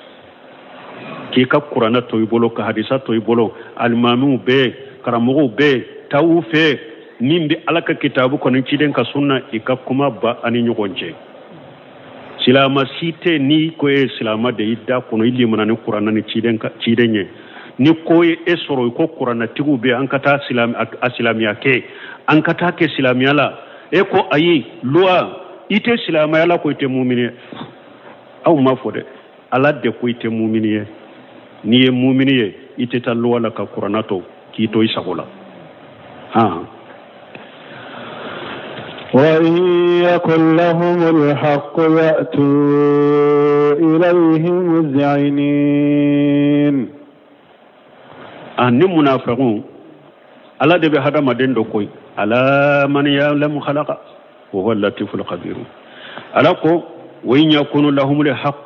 ki ka qur'ana to ibolo ka hadisa to ibolo almamu be karamogo be tawufe nimbi alaka kitabu kono ciden ka sunna ikakuma ba ani nyogonje silama site ni ko e silama de idda kono illi manani qur'ana ni ciden ka cidenye ni ko e esoro ko qur'ana tigu be an kata silam asilamiya ke an kata ke silamiya la e ko ayi loi ite silamiya la ko ite mu'mini aw ma fode ala de ko ite mu'mini ni ye mu'mini ye ite ta loi la ka qur'ana to ki to isagola ha وإن يكن لهم الحق يأتوا إليه مذعنين أن منافقون ألا دب هذا ما دين كوي ألا من يعلم خلق وهو اللطيف الخبير ألا كو وإن يكون لهم الحق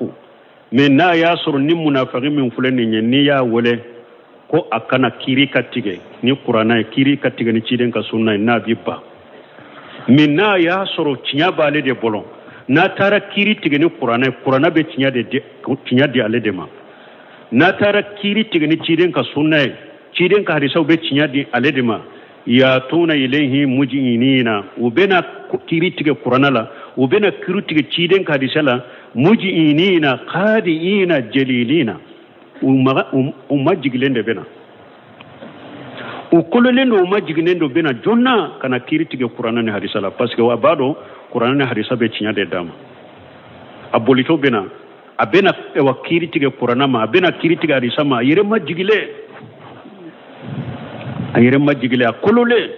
من نا ياسر نم منافقين من فلان نيا وله كو أكنا كيري كتيجي ني قرانا كيري كتيجي نيجين كسونا نابيبا minna ya soro tinya bale de bolon na tara kiri tigeni qur'ana be tinya de ale de ma na tara kiri tigeni ciden ka sunna ciden ka hadisa be tinya de ale de ma ya tuna ilaihi mujinina ubena kiri tige qur'ana la ubena kiri tige ciden ka hadisa la mujinina qadiina jalilina umma jigilende bena ukololendo majignendo bena jonna kana kiritige qur'ana ne hadisa la parce que wabado qur'ana ne hadisa be cinya de dama abolito bena abena e wa kiritige qur'ana ma abena kiritige hadisa ma yere majigile ayere majigile akolole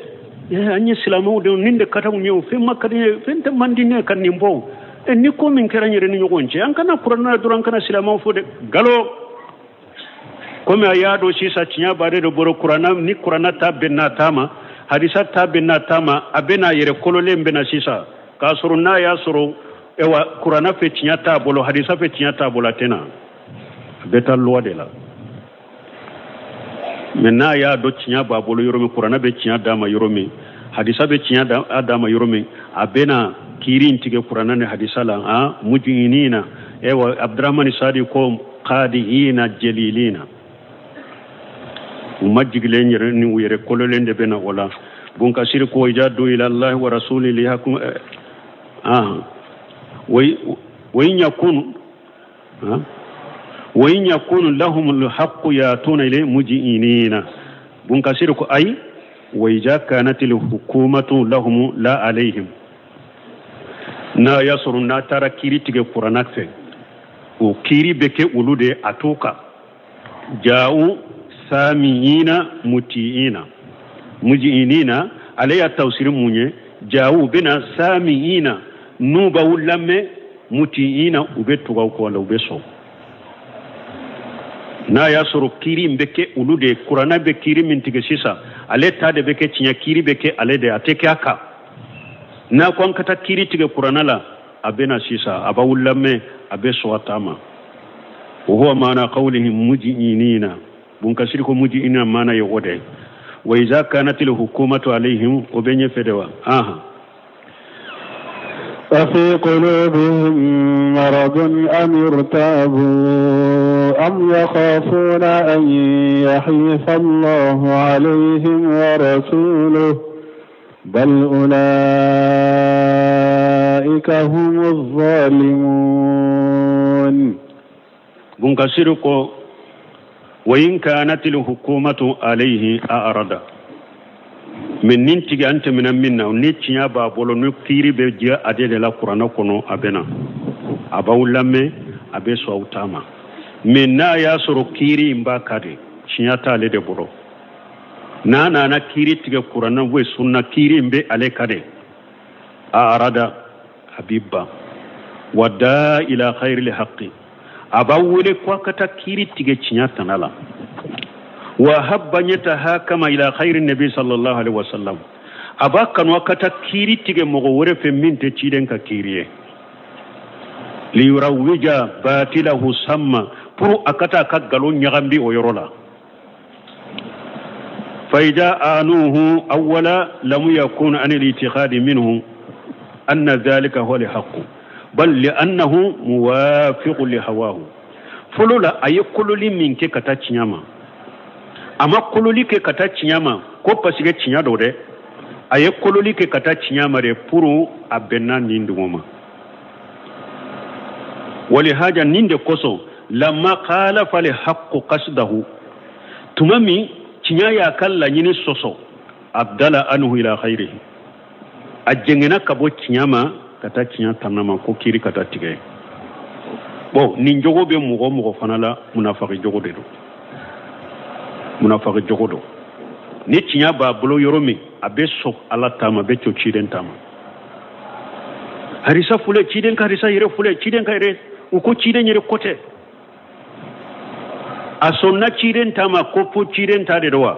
ya anye silamu de ninde kata nyew fe makade fente mandine kan nimbo e ni ko min keranyere ni nyogonje an kana qur'ana duran kana silamu fode galo comme ayado sisa tinya bare do boro qur'ana ni qur'ana ta benna tama hadisa ta benna tama abena yere kolole mbena sisa ka suruna ya suru ewa qur'ana fe tinya ta bolo hadisa fe tinya ta bolo tena beta loi de la menna ya do tinya ba bolo yoromi qur'ana be tinya dama yoromi hadisa be tinya dama yoromi abena kirin tige qur'ana ne hadisa la a mujinina ewa abdurrahman sadi ko qadiina jalilina umajigile nyere ni uyere kololende bena wala bunka sir ko ijadu ila Allah wa rasuli li hakum wa in yakun lahum alhaq yatuna ilay mujinina bunka sir ko ay wa ija kanat alhukumatu lahum la alayhim na yasru na tara kiri tige qur'ana fe o kiri beke ulude atoka ja'u samiyina mutiina mujiinina alaya tawsir munye jawu bina samiyina nuba ulame mutiina ubetu ko wala ubeso na yasuru kiri mbeke ulude qur'ana be kiri mintige sisa ale tade beke tinya kiri beke ale de ateke aka na kon kata kiri tige qur'ana la abena sisa aba ulame abeso atama وهو معنى قولهم مجئنين بنكسركم مجئنين معنى يغودي وإذا كانت الحكومة عليهم وبين فدوا ففي قلوبهم مرض أم ارتابوا أم يخافون أن يحيف الله عليهم ورسوله بل أولئك هم الظالمون بنكسركم وإن كانت الحكومة عليه أعرض من ننتج أنت من منا ونتيا بابولو نكيري بجاء أدل لا قرآن كنو أبنا أباو لمي أبسو أوتاما من نا ياسر كيري مباكاري شياتا لدي برو نانا كيري تيجي قرآن وسنة كيري مبي عليكاري أعرض حبيبا ودا إلى خير الحق abawule kwa kata kiri tige chinyata nala wa habba yatahakama ila khairin nabi sallallahu alaihi wasallam abakan wakata kiri tige mogo wore fe minte chiden ka kiriye li yurawija batilahu samma pour akata ka galo nyagambi o yorola faida anuhu awwala lam yakun an al-i'tiqad minhu anna dhalika huwa al-haqq بل لأنه موافق لهواه فلولا أي كلولي منك كتاتشياما أما كلولي كتاتشياما ko pasige cinya do de aye kololi ke kata cinya mare puru abenna ninduma wali haja ninde koso lamma qala fali haqqu qasdahu tumami cinya ya kalla nyini soso abdala anhu ila khairihi ajengena kabo cinyama kata cinya tanama ko kiri kata tige bo nin jogo be mugo fanala munafaqi jogo de do munafaqi jogo do ni cinya ba bulo yoromi abe so ala tama be cho ciden tama harisa fule ciden ka harisa yere fule ciden ka yere uko ciden yere kote asonna ciden tama ko po ciden ta de dowa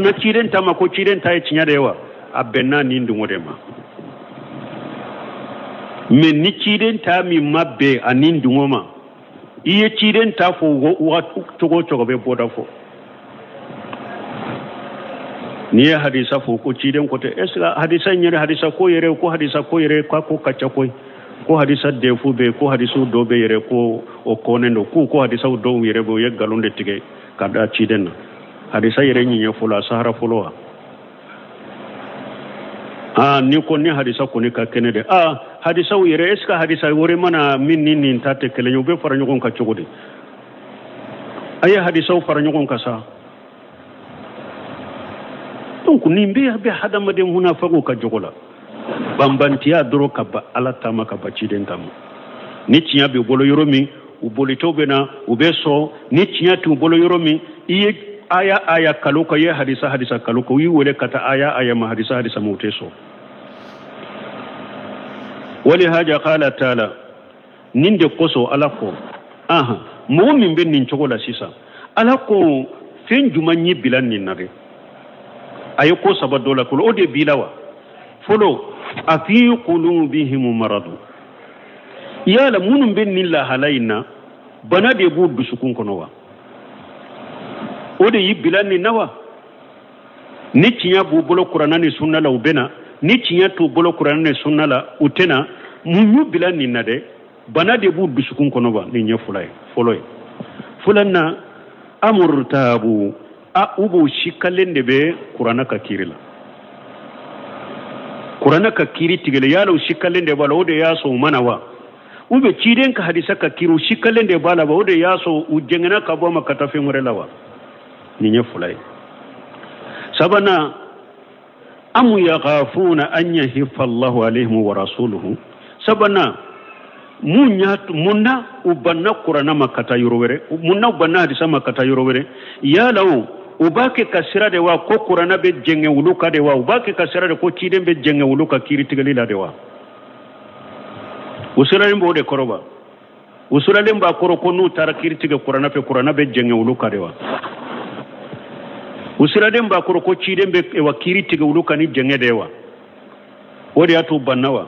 na ciden tama ko ciden ta e cinya de wa abenna ni ndu modema men ni ciden ta mi mabbe anin dungoma iye ciden ta fo wa togo be boda fo ni hadisa fo ko ciden ko te esla hadisa nyere hadisa ko yere ko kacha ko hadisa de fu be ko hadisu do be yere ko o konendo ko hadisa do yere bo ye galonde tige kada ciden hadisa yere nyi fula sahara fulowa ni ko ni hadisa ko ni ka kenede hadisa yere eska hadisa wore mana min nin tate kele nyobe fara nyogon ka chogode aya hadisa fara nyogon ka sa donc nimbe be hadama de munafiqu ka jogola bambantiya doro ka ba ala tama ka baci den tam ni tinya be bolo yoromi u bolo tobe na u be so ni tinya tu bolo yoromi iye aya kaluka ye hadisa kaluka wi wole kata aya ma hadisa muteso wali haja qala taala ninde koso alako mu'min ben nin chogola sisa alako fen jumanyi bilan nin nare ayo ko sabadola ko ode bilawa folo afi qulubihim maradu yala munum ben nin la halaina bana de bu dusukun kono wa ode yi bilan nin nawa ni tinya bu bolo qur'ana ni sunna la ubena ni tinya to bolo qur'ana ni sunna la utena munyu bilan nin nade bana de bu dusukun kono ba ni nya fulay foloy fulanna amurtabu ubu shikalende be qur'ana ka kirila qur'ana ka kiri tigele yalo shikalende bala ode yaso manawa ube ciden ka hadisa ka kiru shikalende bala ba ode yaso ujengena ka bo makata fe murelawa ni nya fulay sabana amu yaghafuna an yahifa Allahu alaihim wa rasuluhu sabana munna ubanna qur'ana makata yorowere munna ubanna hadisa makata yorowere yalo ubake kasira de wa ko qur'ana be jenge wuluka de wa ubake kasira de ko ciden be jenge wuluka kiri tigalila de wa usuralen bo de koroba usuralen ba koro ko nu tara kiri tiga qur'ana be jenge wuluka de wa usuraden ba koro ko ciden be wa kiri tiga wuluka ni jenge de wa wodi atu bannawa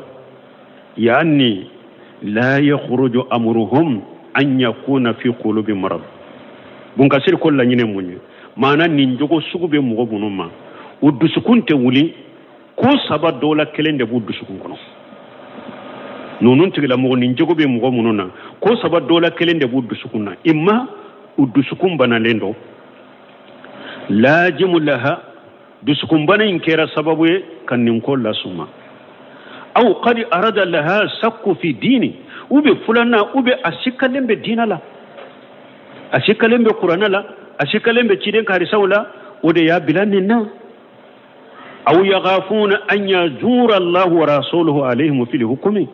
yani la yakhruju amruhum an yakuna fi qulubi marad bun kasir ko la nyine munyi mana nin jogo sugube mugo bunuma udusukunte wuli ko saba dola kelende bu dusukun kono nonun tigila mugo nin jogo be mugo mununa ko saba dola kelende bu dusukunna imma udusukun bana lendo lajimu laha dusukun bana inkera sababu kan nin ko la suma aw qad arada laha sakku fi dini ube fulana ube ashikalembe dinala ashikalembe qur'anala ashikalembe ciden kari saula ode ya bilanina aw yaghafuna an yajura Allah wa rasuluhu alaihim fil hukmi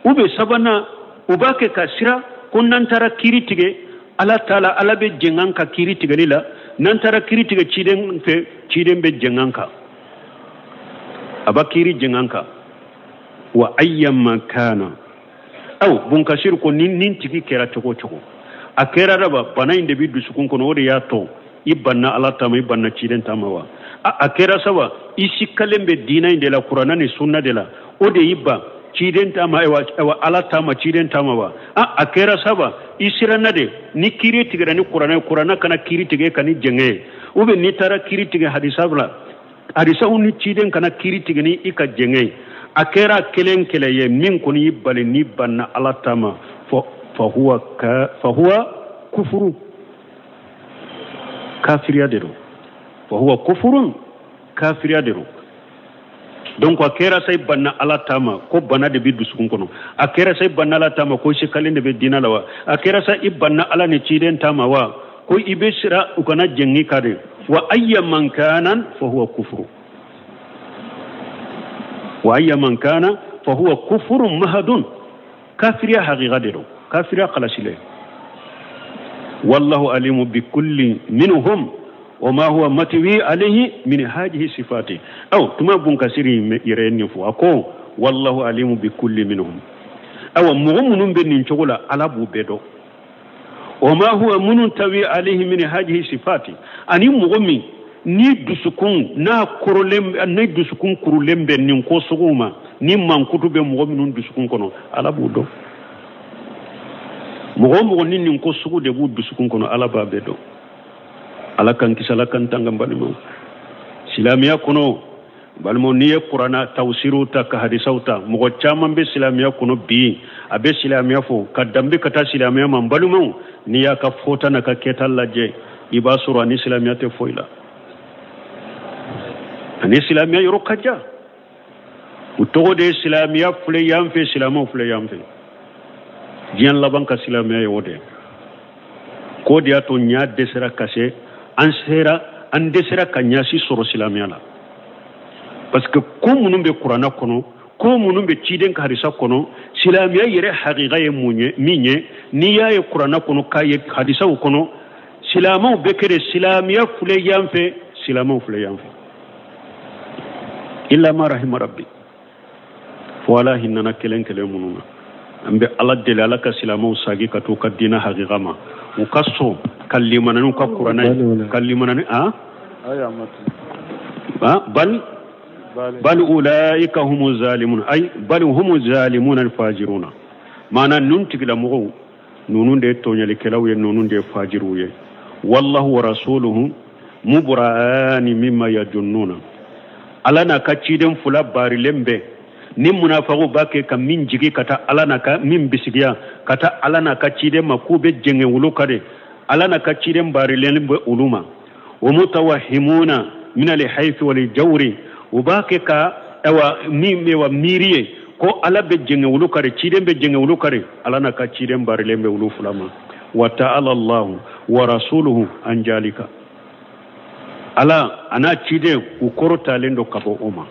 ube sabana ubake kasira kunnan tara kiritige ala taala ala be jenganka kiritige lila nan tara kiritige ciden be jenganka abakiri jenganka wa ayyamma kana aw bunkashir ko nin tigi kera choko akera raba bana inde biddu sukun kono wode yato ibanna alata mai banna ciden tamawa akera sawa isi kalembe dina inde la qur'ana ni sunna de la ode ibba ciden tama ewa alata ma ciden tamawa akera sawa isirana de ni kiri tigara ni qur'ana kana kiri tige kani jenge ube ni tara kiri tige hadisa uni ciden kana kiri tige ni ika jenge akera kelen keleye min kuni ibale ni banna alatama fahuwa kufuru kafir ya dero فهو كفر كافر يدرو donc akera say banna ala tama ko bana de bi dusukun kono akera say banna ala tama ko shikalen de be dina lawa akera say ibanna ala ne ciden tama wa ko ibeshira ukana jengi kade wa ayyaman kana fa huwa kufru wa ayyaman kana fa huwa kufrun mahadun kafiriya haqiqa dero kafiriya qalasile wallahu alimu bi kulli minhum وما هو متوي عليه من هذه الصفات أو تما بون كسيري يرين فوقو والله عليم بكل منهم أو مؤمن بن شغلا على بودو وما هو منتوي عليه من هذه الصفات أني مؤمن ni dusukun na kurulem ne dusukun kurulem be nin ko suguma ni man kutube mu'minun dusukun kono ala budo mo nin ko sugu de bu dusukun kono ala ba bedo ala kan kisala kan tangam balimo silamiya kono balmo niye qur'ana tawsiru ta ka hadisauta mo chama be silamiya kono bi abe silamiya fo kadambe kata silamiya man balimo niya ka fota na ka ketallaje iba sura ni silamiya te foila ani silamiya yoro kaja utogo de silamiya fule yamfe silamo fule yamfe jian laban ka silamiya yode ko dia to nya desera kase an desera kanyasi soro silamiya la parce que ko munun be qur'ana kono ko munun be ciden ka hadisa kono silamiya yere haqiqa ye munye minye ni ya ye qur'ana kono kaye hadisa kono silamo be kere silamiya fule yamfe silamo fule yamfe illa ma rahima rabbi wala hinna kelen mununa ambe ala dele ala ka silamo sagi ka to ka dina haqiqa ma ukasso kallimana nu ka qur'ana kallimana ni bal ulaika humuz zalimun ay bal humuz zalimun al fajiruna mana nun tigla mo nunun de tonyali kelaw ye nunun de fajiru ye wallahu wa rasuluhu mubra'ani mimma yajunnuna alana ka ciden fula bari lembe ni munafiqu bake kam min jigi kata alana ka min bisigiya kata alana ka ciden makube jenge wulu kade alana ka ciden bari lembe uluma wa mutawahhimuna min al-hayf wal jawri ubake ka ewa mime wa miriye ko ala be jenge wulu kare ciden be jenge wulu kare alana ka ciden bari lembe wulu fulama wa ta'ala Allah wa rasuluhu anjalika ala ana cide ku korota lendo kabo uma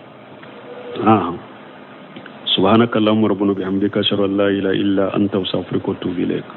subhanakallahumma rabbuna bihamdika ashhadu an la ilaha illa anta astaghfiruka wa atubu ilaik